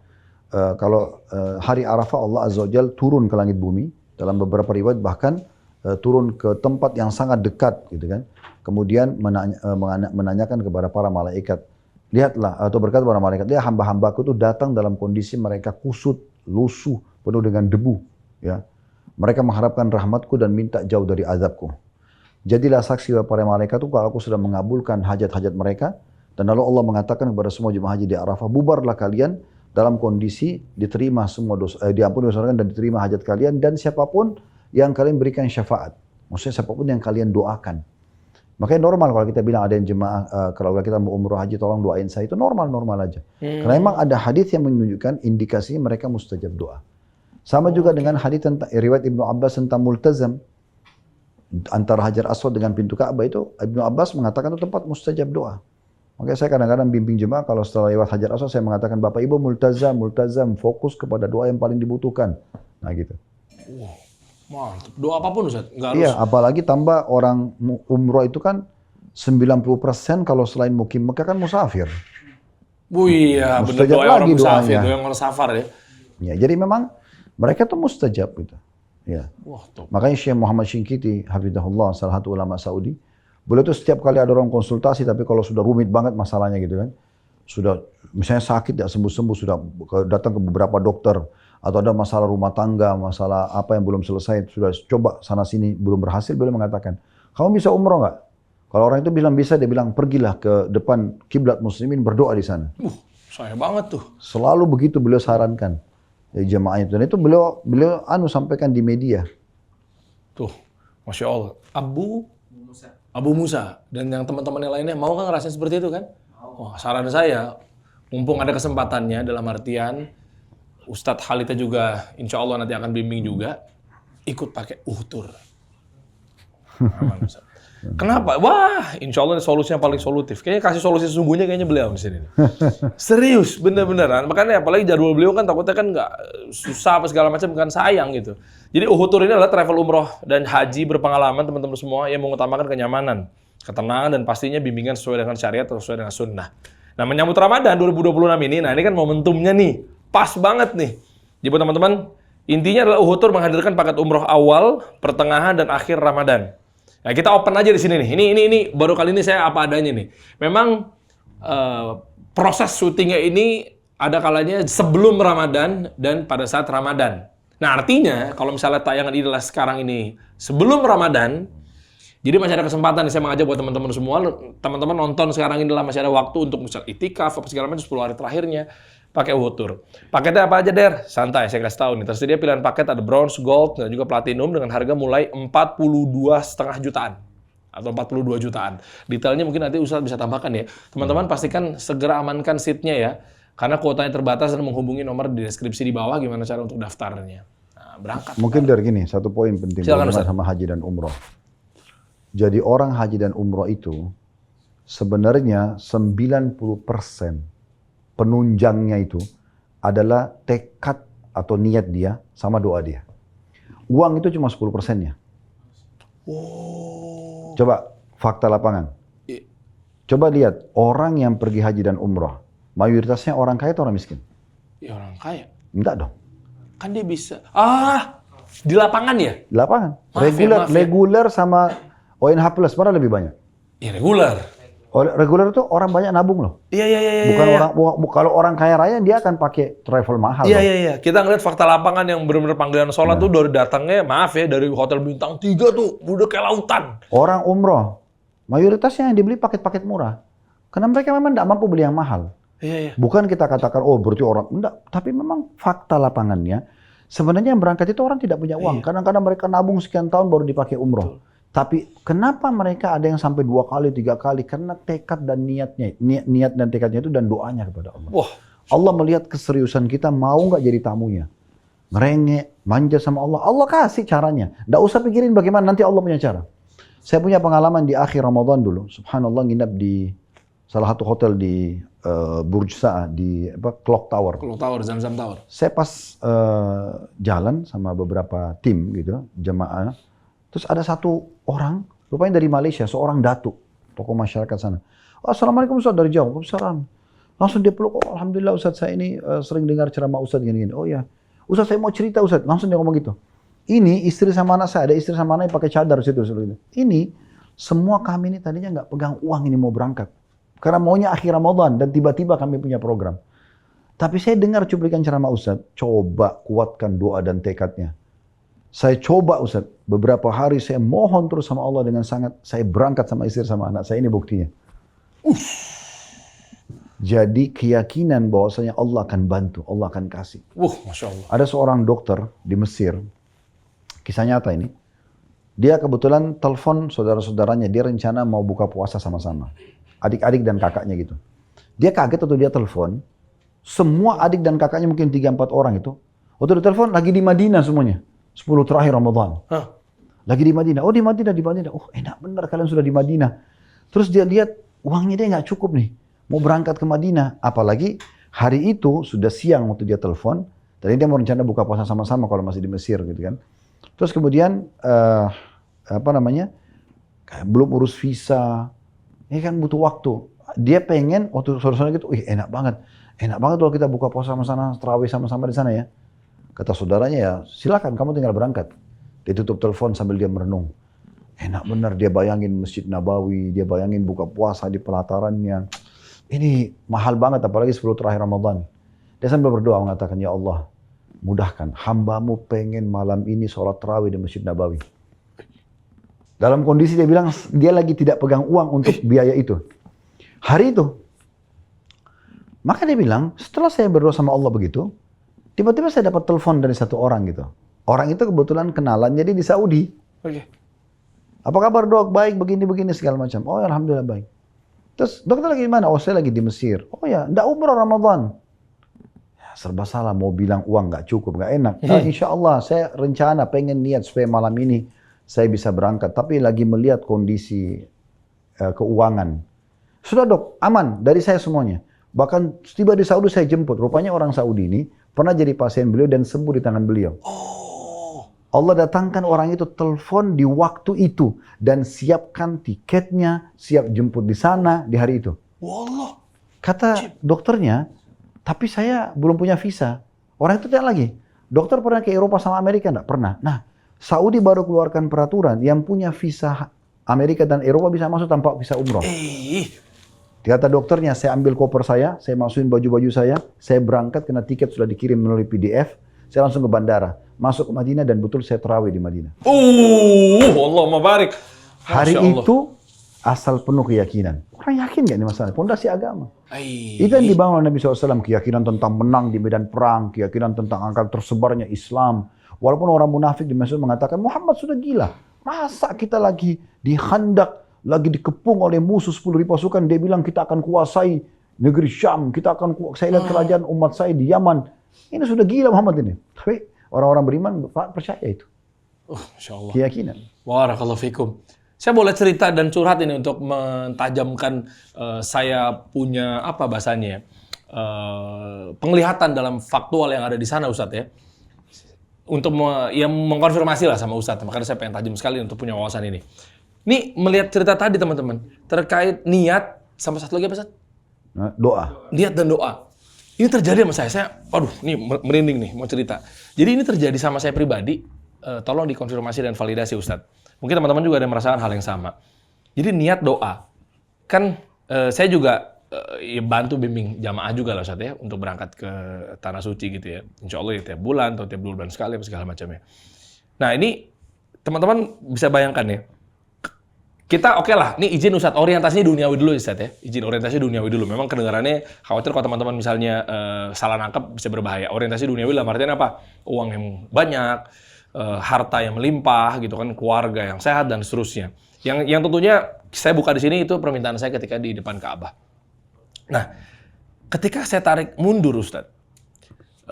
Kalau hari Arafah Allah Azza wa Jalla turun ke langit bumi. Dalam beberapa riwayat bahkan turun ke tempat yang sangat dekat gitu kan. Kemudian menanyakan kepada para malaikat, lihatlah atau berkata kepada malaikat, lihat hamba-hambaku itu datang dalam kondisi mereka kusut, lusuh, penuh dengan debu, ya. Mereka mengharapkan rahmatku dan minta jauh dari azabku. Jadilah saksi para malaikat itu kalau aku sudah mengabulkan hajat-hajat mereka, dan lalu Allah mengatakan kepada semua jemaah haji di Arafah, bubarlah kalian dalam kondisi diterima semua dosa, diampuni dosa kalian dan diterima hajat kalian, dan siapapun yang kalian berikan syafaat. Maksudnya siapapun yang kalian doakan. Makanya normal kalau kita bilang ada yang jemaah, kalau kita mau umroh haji tolong doain saya, itu normal-normal aja. Karena memang ada hadis yang menunjukkan indikasi mereka mustajab doa. Sama juga dengan hadis tentang riwayat Ibnu Abbas tentang multazam. Antara Hajar Aswad dengan pintu Ka'bah itu, Ibnu Abbas mengatakan itu tempat mustajab doa. Makanya saya kadang-kadang bimbing jemaah kalau setelah lewat Hajar Aswad saya mengatakan, Bapak Ibu multazam, fokus kepada doa yang paling dibutuhkan. Nah gitu. Mantap. Doa apapun Ustaz? Iya, apalagi tambah orang umroh itu kan 90% kalau selain mukim Mekah kan musafir. Iya, benar, doa orang musafir, doa yang orang safar ya. Ya, jadi memang mereka tuh mustajab gitu. Ya. Wah, tuh. Makanya Syekh Muhammad Shinqiti, hafizahullah, salah satu ulama Saudi, beliau tuh setiap kali ada orang konsultasi, tapi kalau sudah rumit banget masalahnya gitu kan, sudah misalnya sakit tidak sembuh-sembuh, sudah datang ke beberapa dokter, atau ada masalah rumah tangga, masalah apa yang belum selesai, sudah coba sana sini belum berhasil, beliau mengatakan, kamu bisa umroh nggak? Kalau orang itu bilang bisa, dia bilang pergilah ke depan kiblat muslimin, berdoa di sana. Saya banget tuh. Selalu begitu beliau sarankan jemaah itu, dan itu beliau sampaikan di media. Tuh, Masya Allah. Abu Musa dan yang teman-teman yang lainnya mau kan ngerasain seperti itu kan? Wah, saran saya, mumpung ada kesempatannya, dalam artian Ustadz Khalidnya juga insya Allah nanti akan bimbing juga, ikut pakai uhtur. Aman, Ustaz. Kenapa? Wah, insya Allah solusinya paling solutif. Kayaknya kasih solusi sesungguhnya kayaknya beliau di sini. Serius, bener-beneran. Makanya apalagi jadwal beliau kan takutnya kan nggak susah apa segala macam, kan sayang gitu. Jadi uhtur ini adalah travel umroh dan haji berpengalaman teman-teman semua yang mengutamakan kenyamanan, ketenangan, dan pastinya bimbingan sesuai dengan syariat atau sesuai dengan sunnah. Nah, menyambut Ramadan 2026 ini, nah ini kan momentumnya nih, pas banget nih. Jadi buat teman-teman, intinya adalah uhtur menghadirkan paket umroh awal, pertengahan, dan akhir Ramadan. Nah, kita open aja di sini nih. Ini baru kali ini saya apa adanya nih. Memang proses syutingnya ini ada kalanya sebelum Ramadan dan pada saat Ramadan. Nah, artinya kalau misalnya tayangan ini adalah sekarang ini sebelum Ramadan, jadi masih ada kesempatan nih, saya mengajak buat teman-teman semua, teman-teman nonton sekarang ini lah, masih ada waktu untuk misal itikaf apa segala macam 10 hari terakhirnya pakai uhtur. Paketnya apa aja, Der? Santai, saya kasih tahu nih. Tersedia pilihan paket ada bronze, gold, dan juga platinum dengan harga mulai 42,5 jutaan atau 42 jutaan. Detailnya mungkin nanti Ustadz bisa tambahkan ya. Teman-teman pastikan segera amankan seatnya ya, karena kuotanya terbatas, dan menghubungi nomor di deskripsi di bawah gimana cara untuk daftarnya. Nah, berangkat. Mungkin dari gini, satu poin penting sama haji dan umroh. Jadi orang haji dan umroh itu sebenarnya 90% penunjangnya itu adalah tekad atau niat dia sama doa dia. Uang itu cuma 10%-nya. Oh. Coba fakta lapangan. Coba lihat orang yang pergi haji dan umroh, mayoritasnya orang kaya atau orang miskin? Ya orang kaya. Enggak dong. Kan dia bisa. Di lapangan ya? Di lapangan. Maaf ya. Reguler sama ONH plus mana lebih banyak? Ya reguler. Reguler itu orang banyak nabung loh. Iya. Bukan kalau orang kaya raya dia akan pakai travel mahal. Iya. Kita ngeliat fakta lapangan yang benar-benar panggilan sholat tuh dari datangnya, maaf ya, dari hotel bintang 3 tuh udah kayak lautan. Orang umroh mayoritasnya yang dibeli paket-paket murah. Karena mereka memang tidak mampu beli yang mahal. Iya. Bukan kita katakan berarti orang enggak, tapi memang fakta lapangannya sebenarnya yang berangkat itu orang tidak punya uang. Kadang-kadang mereka nabung sekian tahun baru dipakai umroh. Betul. Tapi kenapa mereka ada yang sampai 2 kali, 3 kali? Karena tekad dan niatnya, niat dan tekadnya itu dan doanya kepada Allah. Wah. Allah melihat keseriusan kita, mau nggak jadi tamunya. Ngerengek, manja sama Allah. Allah kasih caranya. Nggak usah pikirin bagaimana, nanti Allah punya cara. Saya punya pengalaman di akhir Ramadan dulu. Subhanallah, nginap di salah satu hotel di Burj Sa'ah, di Clock Tower. Clock Tower, Zamzam Tower. Saya pas jalan sama beberapa tim gitu, jemaah. Terus ada satu orang, rupanya dari Malaysia, seorang datuk, tokoh masyarakat sana. Assalamualaikum Ustaz, dari jauh. Waalaikumsalam. Langsung dia peluk, Alhamdulillah Ustaz, saya ini sering dengar ceramah Ustaz gini-gini. Oh ya, Ustaz saya mau cerita Ustaz. Langsung dia ngomong gitu. Ini istri sama anak saya, ada istri sama anak yang pakai cadar situ. Ini, semua kami ini tadinya nggak pegang uang ini mau berangkat. Karena maunya akhir Ramadan, dan tiba-tiba kami punya program. Tapi saya dengar cuplikan ceramah Ustaz, coba kuatkan doa dan tekadnya. Saya coba Ustaz, beberapa hari saya mohon terus sama Allah dengan sangat, saya berangkat sama istri sama anak saya, ini buktinya. Jadi keyakinan bahwasanya Allah akan bantu, Allah akan kasih. Masya Allah. Ada seorang dokter di Mesir, kisah nyata ini, dia kebetulan telepon saudara-saudaranya, dia rencana mau buka puasa sama-sama. Adik-adik dan kakaknya gitu. Dia kaget waktu dia telepon, semua adik dan kakaknya mungkin 3-4 orang itu, waktu dia telepon lagi di Madinah semuanya. 10 terakhir Ramadan. Lagi di Madinah. Di Madinah. Enak benar kalian sudah di Madinah. Terus dia lihat uangnya dia nggak cukup nih. Mau berangkat ke Madinah. Apalagi hari itu sudah siang waktu dia telepon. Tadi dia mau rencana buka puasa sama-sama kalau masih di Mesir gitu kan. Terus kemudian belum urus visa. Ini kan butuh waktu. Dia pengen waktu sore-sore gitu, enak banget. Enak banget kalau kita buka puasa sama-sama, tarawih sama-sama di sana ya. Kata saudaranya ya, silakan kamu tinggal berangkat. Dia tutup telepon sambil dia merenung. Enak benar dia bayangin Masjid Nabawi, dia bayangin buka puasa di pelatarannya. Ini mahal banget, apalagi 10 terakhir Ramadan. Dia sambil berdoa mengatakan, ya Allah, mudahkan hambamu pengen malam ini sholat tarawih di Masjid Nabawi. Dalam kondisi dia bilang, dia lagi tidak pegang uang untuk biaya itu. Hari itu, maka dia bilang, setelah saya berdoa sama Allah begitu, tiba-tiba saya dapat telepon dari satu orang gitu. Orang itu kebetulan kenalan, jadi di Saudi. Apa kabar dok? Baik, begini-begini segala macam. Oh ya, alhamdulillah baik. Terus dokter lagi di mana? Oh saya lagi di Mesir. Oh ya, ndak umrah Ramadan. Ya, serba salah, mau bilang uang nggak cukup, nggak enak. Nah, insya Allah saya rencana pengen niat supaya malam ini saya bisa berangkat. Tapi lagi melihat kondisi keuangan. Sudah dok, aman dari saya semuanya. Bahkan tiba di Saudi saya jemput. Rupanya orang Saudi ini pernah jadi pasien beliau dan sembuh di tangan beliau. Allah datangkan orang itu telepon di waktu itu dan siapkan tiketnya, siap jemput di sana di hari itu. Wallah. Kata dokternya, tapi saya belum punya visa. Orang itu tanya lagi, dokter pernah ke Eropa sama Amerika? Enggak pernah. Nah, Saudi baru keluarkan peraturan yang punya visa Amerika dan Eropa bisa masuk tanpa visa umroh. Kata dokternya, saya ambil koper saya masukin baju-baju saya berangkat karena tiket sudah dikirim melalui PDF. Saya langsung ke bandara, masuk ke Madinah dan betul saya tarawih di Madinah. Allah mabarik. Hari itu asal penuh keyakinan. Orang yakin gak ini masalah? Pondasi agama. Itu yang dibangun oleh Nabi SAW. Keyakinan tentang menang di medan perang, keyakinan tentang akan tersebarnya Islam. Walaupun orang munafik di Mesir mengatakan Muhammad sudah gila. Masa kita lagi di Khandak, lagi dikepung oleh musuh 10.000 pasukan, dia bilang kita akan kuasai negeri Syam, kita akan saya lihat kerajaan umat saya di Yaman. Ini sudah gila Muhammad ini. Tapi orang-orang beriman percaya itu. Masya Allah. Keyakinan. Barakallahu fikum. Saya boleh cerita dan curhat ini untuk mentajamkan saya punya apa bahasanya penglihatan dalam faktual yang ada di sana Ustadz ya. Untuk mengkonfirmasi lah sama Ustadz. Makanya saya pengen tajam sekali untuk punya wawasan ini. Ini melihat cerita tadi teman-teman terkait niat sama satu lagi apa Ustadz? Doa. Niat dan doa. Ini terjadi sama saya, aduh, ini merinding nih, mau cerita. Jadi ini terjadi sama saya pribadi, tolong dikonfirmasi dan validasi Ustadz. Mungkin teman-teman juga ada yang merasakan hal yang sama. Jadi niat doa, kan saya juga ya bantu bimbing jamaah juga lah Ustadz ya, untuk berangkat ke Tanah Suci gitu ya. Insya Allah ya tiap bulan atau tiap 2 bulan sekali, segala macamnya. Nah ini, teman-teman bisa bayangkan ya, kita oke lah, ini izin Ustadz, orientasinya duniawi dulu Ustadz ya. Izin orientasi duniawi dulu. Memang kedengarannya khawatir kalau teman-teman misalnya salah nangkep bisa berbahaya. Orientasi duniawi dalam artian apa? Uang yang banyak, harta yang melimpah gitu kan, keluarga yang sehat dan seterusnya. Yang tentunya saya buka di sini itu permintaan saya ketika di depan Ka'bah. Nah, ketika saya tarik mundur Ustadz,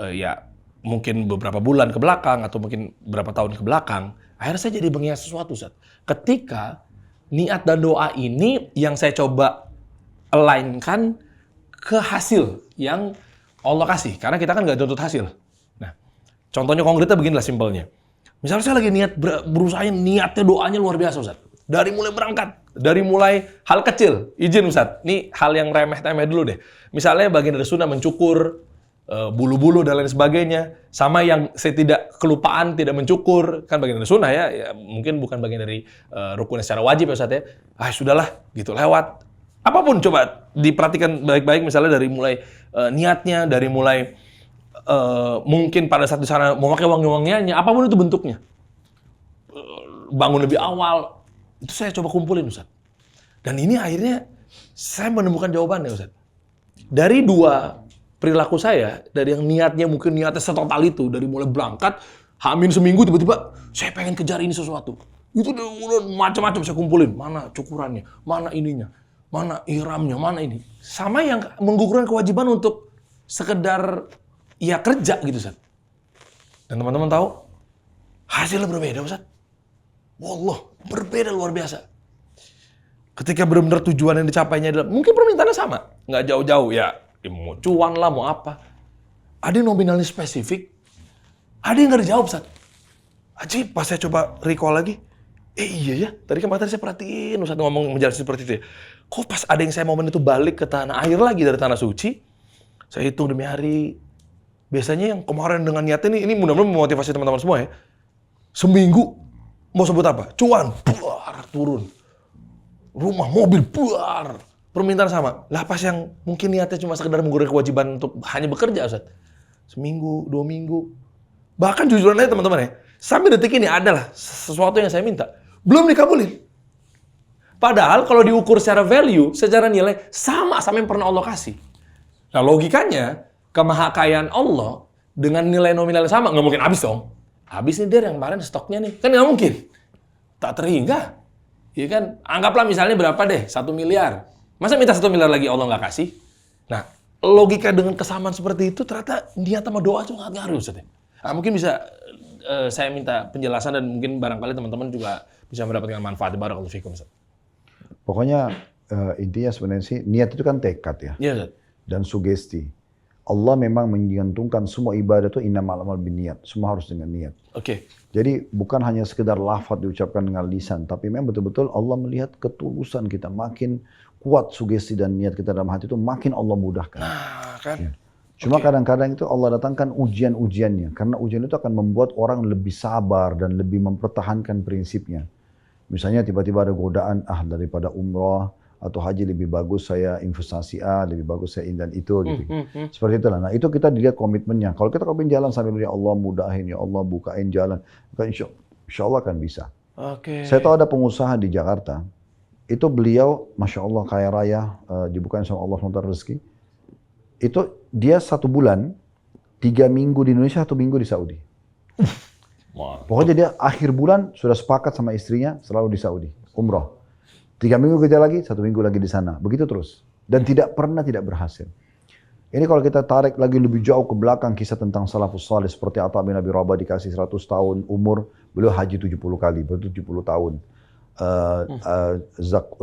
ya mungkin beberapa bulan ke belakang atau mungkin beberapa tahun ke belakang, akhirnya saya jadi mengingat sesuatu Ustadz. Ketika niat dan doa ini yang saya coba align-kan ke hasil yang Allah kasih. Karena kita kan nggak tuntut hasil. Nah, contohnya konkretnya beginilah simpelnya. Misalnya saya lagi niat berusaha, niatnya doanya luar biasa Ustaz. Dari mulai berangkat, dari mulai hal kecil. Izin Ustaz, ini hal yang remeh-temeh dulu deh. Misalnya bagian dari sunnah mencukur, bulu-bulu dan lain sebagainya, sama yang saya tidak kelupaan tidak mencukur, kan bagian dari sunnah ya mungkin bukan bagian dari rukun secara wajib ya Ustaz ya. Sudahlah gitu lewat. Apapun coba diperhatikan baik-baik, misalnya dari mulai niatnya, dari mulai mungkin pada saat di sana mau pakai wangi-wangiannya, apapun itu bentuknya. Bangun lebih awal, itu saya coba kumpulin Ustaz. Dan ini akhirnya saya menemukan jawabannya Ustaz. Dari dua perilaku saya, dari yang niatnya setotal itu, dari mulai berangkat, hamin seminggu tiba-tiba, saya pengen kejar ini sesuatu. Itu udah macam-macam saya kumpulin. Mana cukurannya, mana ininya, mana ihramnya, mana ini. Sama yang menggugurkan kewajiban untuk sekedar ya kerja gitu Ustaz. Dan teman-teman tahu, hasilnya berbeda Ustaz. Wallah, berbeda luar biasa. Ketika benar-benar tujuan yang dicapainya adalah, mungkin permintaannya sama, nggak jauh-jauh ya. Mau cuan lah, mau apa. Ada yang nominalnya spesifik, ada yang nggak dijawab, Ustaz. Ajib, pas saya coba recall lagi, iya ya, tadi kan saya perhatiin Ustaz ngomong menjelaskan seperti itu ya. Kok pas ada yang saya momen itu balik ke tanah air lagi dari Tanah Suci, saya hitung demi hari. Biasanya yang kemarin dengan niatnya ini mudah-mudahan memotivasi teman-teman semua ya. Seminggu Mau sebut apa? Cuan, buar, turun. Rumah, mobil, buar. Permintaan sama. Lah pas yang mungkin niatnya cuma sekedar mengurangi kewajiban untuk hanya bekerja, Ustaz. Seminggu, 2 minggu. Bahkan jujuran aja teman-teman ya, sampai detik ini adalah sesuatu yang saya minta. Belum dikabulin. Padahal kalau diukur secara value, secara nilai, sama yang pernah Allah kasih. Nah logikanya, kemahakayaan Allah dengan nilai nominal yang sama, nggak mungkin habis dong. Habis nih dia yang kemarin stoknya nih. Kan nggak mungkin. Tak terhingga. Iya kan? Anggaplah misalnya berapa deh? 1 miliar. Masa minta 1 miliar lagi Allah nggak kasih? Nah, logika dengan kesamaan seperti itu ternyata niat sama doa itu sangat ngaruh, Ustaz. Nah, mungkin bisa saya minta penjelasan dan mungkin barangkali teman-teman juga bisa mendapatkan manfaat. Barakallahu fikum, Ustaz. Pokoknya intinya sebenarnya sih niat itu kan tekad ya. Iya, Ustaz. Dan sugesti. Allah memang menggantungkan semua ibadah itu innamal a'malu binniyat. Semua harus dengan niat. Oke. Jadi bukan hanya sekedar lafaz diucapkan dengan lisan, tapi memang betul-betul Allah melihat ketulusan kita. Makin kuat sugesti dan niat kita dalam hati itu, makin Allah mudahkan. Nah, kan. Ya. Cuma kadang-kadang itu Allah datangkan ujian-ujiannya. Karena ujian itu akan membuat orang lebih sabar dan lebih mempertahankan prinsipnya. Misalnya tiba-tiba ada godaan, daripada umrah atau haji lebih bagus saya investasi lebih bagus saya ini dan itu gitu. Seperti itulah. Nah itu kita dilihat komitmennya. Kalau kita komitmen jalan sambil ya Allah mudahin, ya Allah bukain jalan, kan insya Allah akan bisa. Oke. Saya tahu ada pengusaha di Jakarta, itu beliau Masya Allah kaya raya, dibukain sama Allah SWT rezeki. Itu dia 1 bulan, 3 minggu di Indonesia, 1 minggu di Saudi. Pokoknya dia akhir bulan sudah sepakat sama istrinya selalu di Saudi, umrah. 3 minggu kerja lagi, 1 minggu lagi di sana. Begitu terus. Dan tidak berhasil. Ini kalau kita tarik lagi lebih jauh ke belakang kisah tentang salafus salih seperti Atha bin Abi Rabah dikasih 100 tahun umur, beliau haji 70 kali, berarti 70 tahun.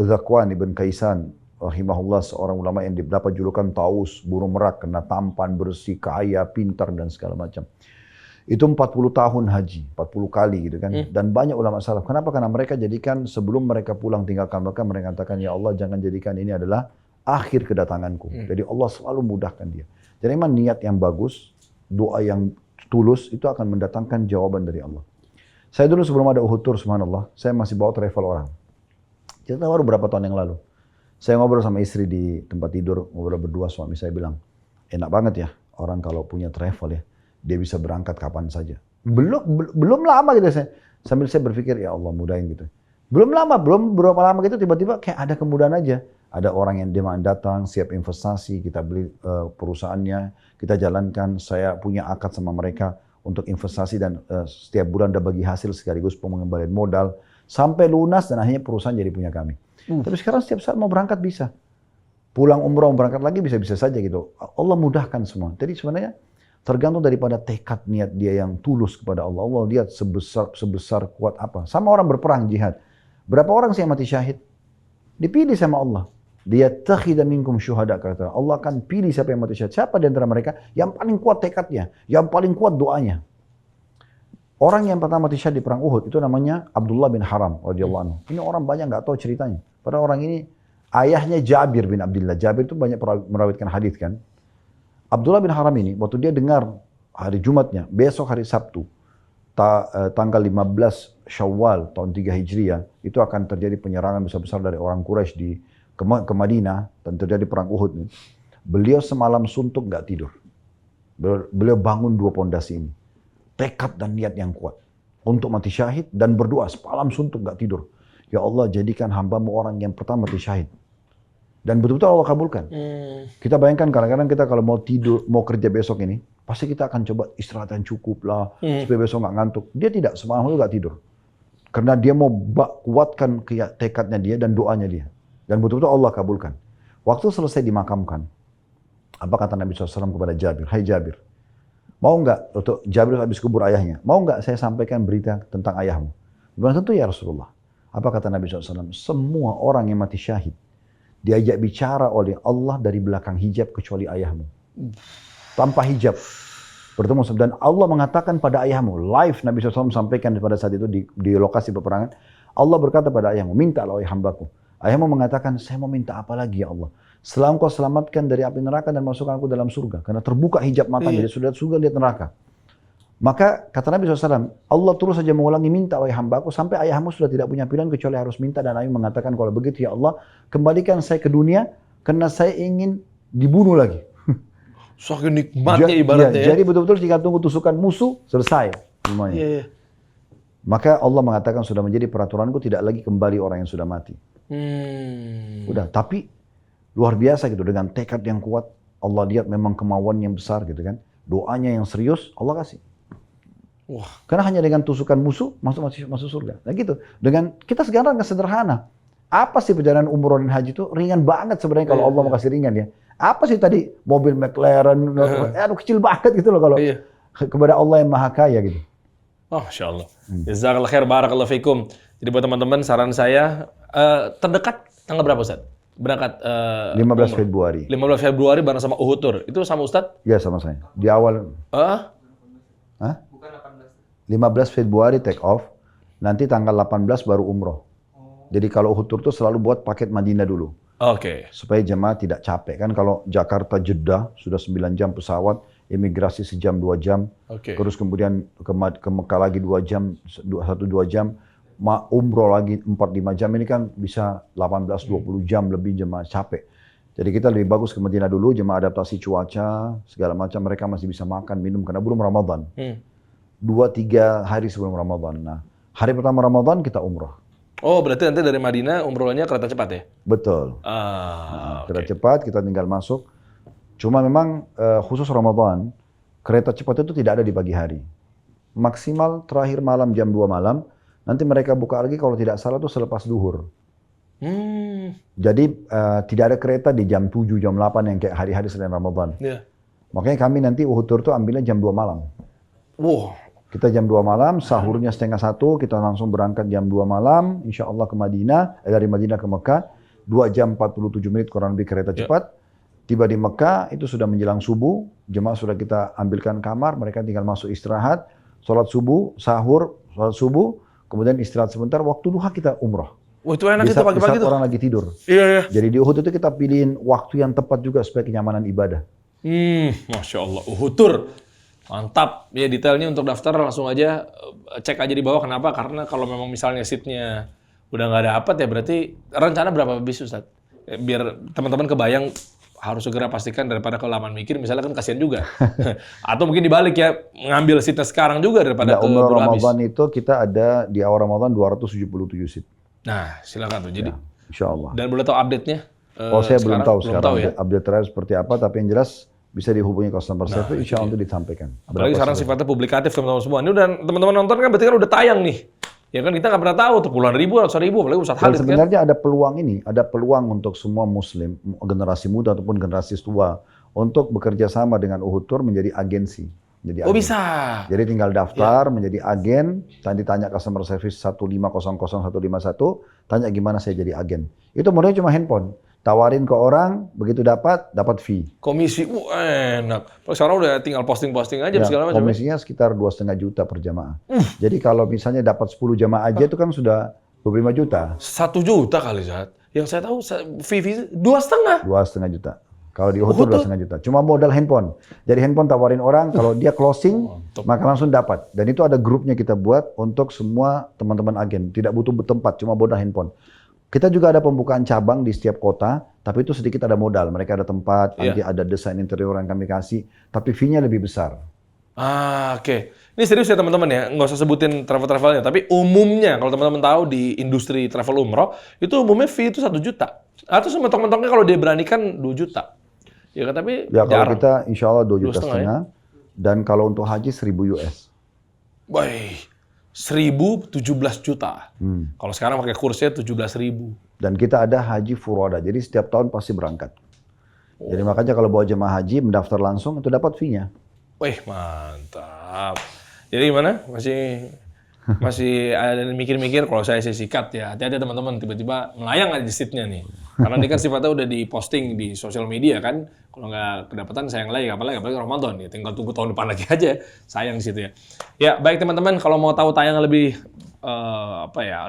Zakwan ibn Kaisan rahimahullah seorang ulama yang dapat julukan Taus, burung merak, kena tampan, bersih, kaya, pintar dan segala macam. Itu 40 tahun haji, 40 kali gitu kan. Dan banyak ulama salaf. Kenapa? Karena mereka jadikan sebelum mereka pulang tinggalkan Mekah, mereka katakan, ya Allah jangan jadikan ini adalah akhir kedatanganku. Jadi Allah selalu mudahkan dia. Jadi memang niat yang bagus, doa yang tulus, itu akan mendatangkan jawaban dari Allah. Saya dulu sebelum ada Uhud Tour, subhanallah, saya masih bawa travel orang. Kita baru berapa tahun yang lalu. Saya ngobrol sama istri di tempat tidur, ngobrol berdua, suami saya bilang, enak banget ya orang kalau punya travel ya. Dia bisa berangkat kapan saja. Belum lama gitu sambil saya berpikir ya Allah mudahin gitu. Belum berapa lama gitu tiba-tiba kayak ada kemudahan aja. Ada orang yang demand datang, siap investasi, kita beli perusahaannya, kita jalankan, saya punya akad sama mereka untuk investasi dan setiap bulan udah bagi hasil sekaligus pengembalian modal sampai lunas dan akhirnya perusahaan jadi punya kami. Tapi sekarang setiap saat mau berangkat bisa. Pulang umrah berangkat lagi bisa-bisa saja gitu. Allah mudahkan semua. Jadi sebenarnya tergantung daripada tekad niat dia yang tulus kepada Allah. Allah lihat sebesar kuat apa. Sama orang berperang jihad. Berapa orang sih yang mati syahid? Dipilih sama Allah. Dia takhidha minkum syuhada kata Allah akan pilih siapa yang mati syahid. Siapa di antara mereka yang paling kuat tekadnya, yang paling kuat doanya. Orang yang pertama mati syahid di perang Uhud itu namanya Abdullah bin Haram radhiyallahu anhu. Ini orang banyak nggak tahu ceritanya. Padahal orang ini ayahnya Jabir bin Abdullah. Jabir itu banyak merawatkan hadis kan. Abdullah bin Haram ini, waktu dia dengar hari Jumatnya, besok hari Sabtu, tanggal 15 Syawal tahun 3 Hijriah, itu akan terjadi penyerangan besar-besar dari orang Quraisy ke Madinah, dan terjadi perang Uhud. Beliau semalam suntuk gak tidur. Beliau bangun 2 pondasi ini. Tekad dan niat yang kuat. Untuk mati syahid dan berdoa, semalam suntuk gak tidur. Ya Allah jadikan hambamu orang yang pertama mati syahid. Dan betul-betul Allah kabulkan. Kita bayangkan kadang-kadang kita kalau mau tidur, mau kerja besok ini, pasti kita akan coba istirahat yang cukup lah, supaya besok nggak ngantuk. Dia tidak, semalam itu nggak tidur. Karena dia mau kuatkan tekadnya dia dan doanya dia. Dan betul-betul Allah kabulkan. Waktu selesai dimakamkan, apa kata Nabi SAW kepada Jabir? Hai Jabir, mau nggak, untuk Jabir habis kubur ayahnya, mau nggak saya sampaikan berita tentang ayahmu? Dia bilang, tentu ya Rasulullah. Apa kata Nabi SAW? Semua orang yang mati syahid, diajak bicara oleh Allah dari belakang hijab kecuali ayahmu. Tanpa hijab. Bertemu dan Allah mengatakan pada ayahmu, live Nabi SAW sampaikan pada saat itu di lokasi peperangan, Allah berkata pada ayahmu, mintalah oleh hambaku. Ayahmu mengatakan, saya mau minta apa lagi ya Allah? Setelah engkau selamatkan dari api neraka dan masukkan aku dalam surga. Karena terbuka hijab matanya, dia sudah lihat surga, lihat neraka. Maka kata Nabi SAW, Allah terus saja mengulangi, minta wahai hambaku, sampai ayahmu sudah tidak punya pilihan kecuali harus minta. Dan Nabi mengatakan, kalau begitu ya Allah, kembalikan saya ke dunia, karena saya ingin dibunuh lagi. Saking nikmatnya ibaratnya ya. Jadi betul-betul tinggal tunggu tusukan musuh, selesai semuanya. Iya. Maka Allah mengatakan, sudah menjadi peraturanku, tidak lagi kembali orang yang sudah mati. Udah, tapi luar biasa gitu, dengan tekad yang kuat, Allah lihat memang kemauan yang besar gitu kan. Doanya yang serius, Allah kasih. Wah. Karena hanya dengan tusukan musuh masuk surga. Nah gitu. Dengan kita sekarang sederhana. Apa sih perjalanan umroh dan haji itu ringan banget sebenarnya kalau Allah mau kasih ringan ya. Apa sih tadi mobil McLaren, aduh kecil banget gitu loh kalau kepada Allah yang maha kaya gitu. Oh, Masya Allah. Jazakallah khair, barakallahu fikum. Jadi buat teman-teman, saran saya terdekat tanggal berapa Ustaz? Berangkat 15 Februari. 15 Februari bareng sama Uhud Tour. Itu sama Ustaz? Ya sama saya. Di awal. Hah? 15 Februari take off, nanti tanggal 18 baru umroh. Jadi kalau Uhud Tour itu selalu buat paket Madinah dulu. Oke. Supaya jemaah tidak capek. Kan kalau Jakarta Jeddah sudah 9 jam pesawat, imigrasi sejam 2 jam. Terus kemudian ke Mekah lagi 2 jam, 1-2 jam. Umroh lagi 4-5 jam, ini kan bisa 18-20 jam lebih jemaah capek. Jadi kita lebih bagus ke Madinah dulu, jemaah adaptasi cuaca, segala macam, mereka masih bisa makan, minum, karena belum Ramadan. 2-3 hari sebelum Ramadan. Nah, hari pertama Ramadan kita umroh. Oh, berarti nanti dari Madinah umrohnya kereta cepat ya? Betul. Kereta cepat, kita tinggal masuk. Cuma memang khusus Ramadan, kereta cepat itu tidak ada di pagi hari. Maksimal terakhir malam jam 2 malam, nanti mereka buka lagi kalau tidak salah itu selepas duhur. Jadi tidak ada kereta di jam 7, jam 8 yang kayak hari-hari selain Ramadan. Makanya kami nanti Uhud Tour itu ambilnya jam 2 malam. Wow. Kita jam 2 malam, sahurnya 12:30, kita langsung berangkat jam 2 malam, insya Allah ke Madinah, dari Madinah ke Mekah, 2 jam 47 menit kurang lebih kereta cepat. Tiba di Mekah, itu sudah menjelang subuh, jemaah sudah kita ambilkan kamar, mereka tinggal masuk istirahat, sholat subuh, sahur, sholat subuh, kemudian istirahat sebentar, waktu duha kita umroh. Wah, itu enak itu pagi-pagi tuh. Orang lagi tidur. Iya. Jadi di Uhud itu kita pilihin waktu yang tepat juga supaya kenyamanan ibadah. Masya Allah, Uhud Tour. Mantap. Ya, detailnya untuk daftar langsung aja cek aja di bawah. Kenapa? Karena kalau memang misalnya seatnya udah nggak dapat ya berarti rencana berapa bis Ustaz? Biar teman-teman kebayang harus segera pastikan daripada kelamaan mikir, misalnya kan kasihan juga. Atau mungkin dibalik ya, ngambil seatnya sekarang juga daripada umroh Ramadan itu kita ada di awal Ramadan 277 seat. Nah, silakan tuh. Jadi, insya Allah. Dan boleh tahu update-nya? Saya belum tahu sekarang ya? update terakhir seperti apa, tapi yang jelas bisa dihubungi customer service, insya Allah itu disampaikan. Apalagi sekarang sifatnya publikatif teman-teman semua. Ini udah teman-teman nonton kan berarti kan udah tayang nih. Ya kan kita nggak pernah tahu tuh puluhan ribu, ratusan ribu, apalagi Ustaz Khalid. Sebenarnya ada peluang ini, ada peluang untuk semua muslim, generasi muda ataupun generasi tua, untuk bekerja sama dengan Uhud Tour menjadi agensi. Bisa. Jadi tinggal daftar menjadi agen, nanti tanya customer service 1500151, tanya gimana saya jadi agen. Itu modalnya cuma handphone. Tawarin ke orang, begitu dapat fee. Komisi, enak. Sekarang udah tinggal posting-posting aja segala macam. Komisinya sekitar 2,5 juta per jamaah. Jadi kalau misalnya dapat 10 jamaah aja itu kan sudah 25 juta. 1 juta kali, Zat. Yang saya tahu fee 2,5. 2,5 juta. Kalau di Uhud 2,5 juta. Cuma modal handphone. Jadi handphone tawarin orang, kalau dia closing, maka langsung dapat. Dan itu ada grupnya kita buat untuk semua teman-teman agen. Tidak butuh tempat, cuma modal handphone. Kita juga ada pembukaan cabang di setiap kota, tapi itu sedikit ada modal. Mereka ada tempat, nanti ada desain interior yang kami kasih, tapi fee-nya lebih besar. Oke. Ini serius ya teman-teman ya, nggak usah sebutin travel-travelnya, tapi umumnya kalau teman-teman tahu di industri travel umroh, itu umumnya fee itu 1 juta. Atau sementok-mentoknya kalau dia beranikan 2 juta. Ya kan, tapi ya, kalau jarang. kita insya Allah 2,5 juta. Ya? Dan kalau untuk haji 1.000 US. Baik. 1.017 juta. Kalau sekarang pakai kursnya 17.000. Dan kita ada haji furoda, jadi setiap tahun pasti berangkat. Jadi makanya kalau bawa jemaah haji mendaftar langsung itu dapat fee-nya. Wih, mantap. Jadi gimana? Masih ada mikir-mikir, kalau saya sih sikat ya. Hati-hati teman-teman, tiba-tiba melayang aja di seatnya nih. Karena ini kan sifatnya udah diposting di sosial media kan. Kalau nggak kedapatan sayang lagi, apalagi Ramadan ya. Tinggal tunggu tahun depan lagi aja. Sayang di situ ya. Ya, baik teman-teman, kalau mau tahu tayangan lebih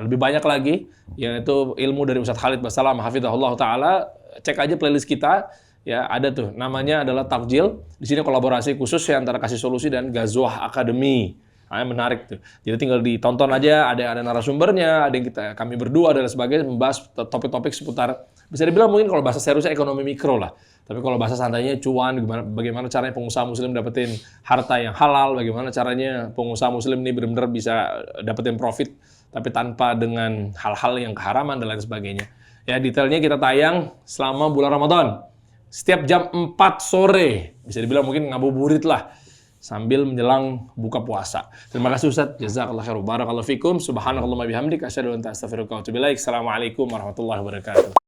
lebih banyak lagi, yaitu ilmu dari Ustaz Khalid Basalam, hafizahullah taala, cek aja playlist kita Ya, ada tuh. Namanya adalah Takjil. Di sini kolaborasi khusus ya antara Kasih Solusi dan Ghazwah Academy. Menarik tuh. Jadi tinggal ditonton aja, ada narasumbernya, ada yang kami berdua dan sebagainya membahas topik-topik seputar, bisa dibilang mungkin kalau bahasa seriusnya ekonomi mikro lah. Tapi kalau bahasa santainya cuan, bagaimana caranya pengusaha muslim dapetin harta yang halal, bagaimana caranya pengusaha muslim ini benar-benar bisa dapetin profit tapi tanpa dengan hal-hal yang keharaman dan lain sebagainya. Ya, detailnya kita tayang selama bulan Ramadan. Setiap jam 4 sore, bisa dibilang mungkin ngabuburit lah, sambil menjelang buka puasa. Terima kasih Ustaz. Jazakallahu khairan. Barakallahu fikum. Subhanakallahumma bihamdik asyhadu an la ilaha illa anta astaghfiruka wa atubu ilaik. Assalamualaikum warahmatullahi wabarakatuh.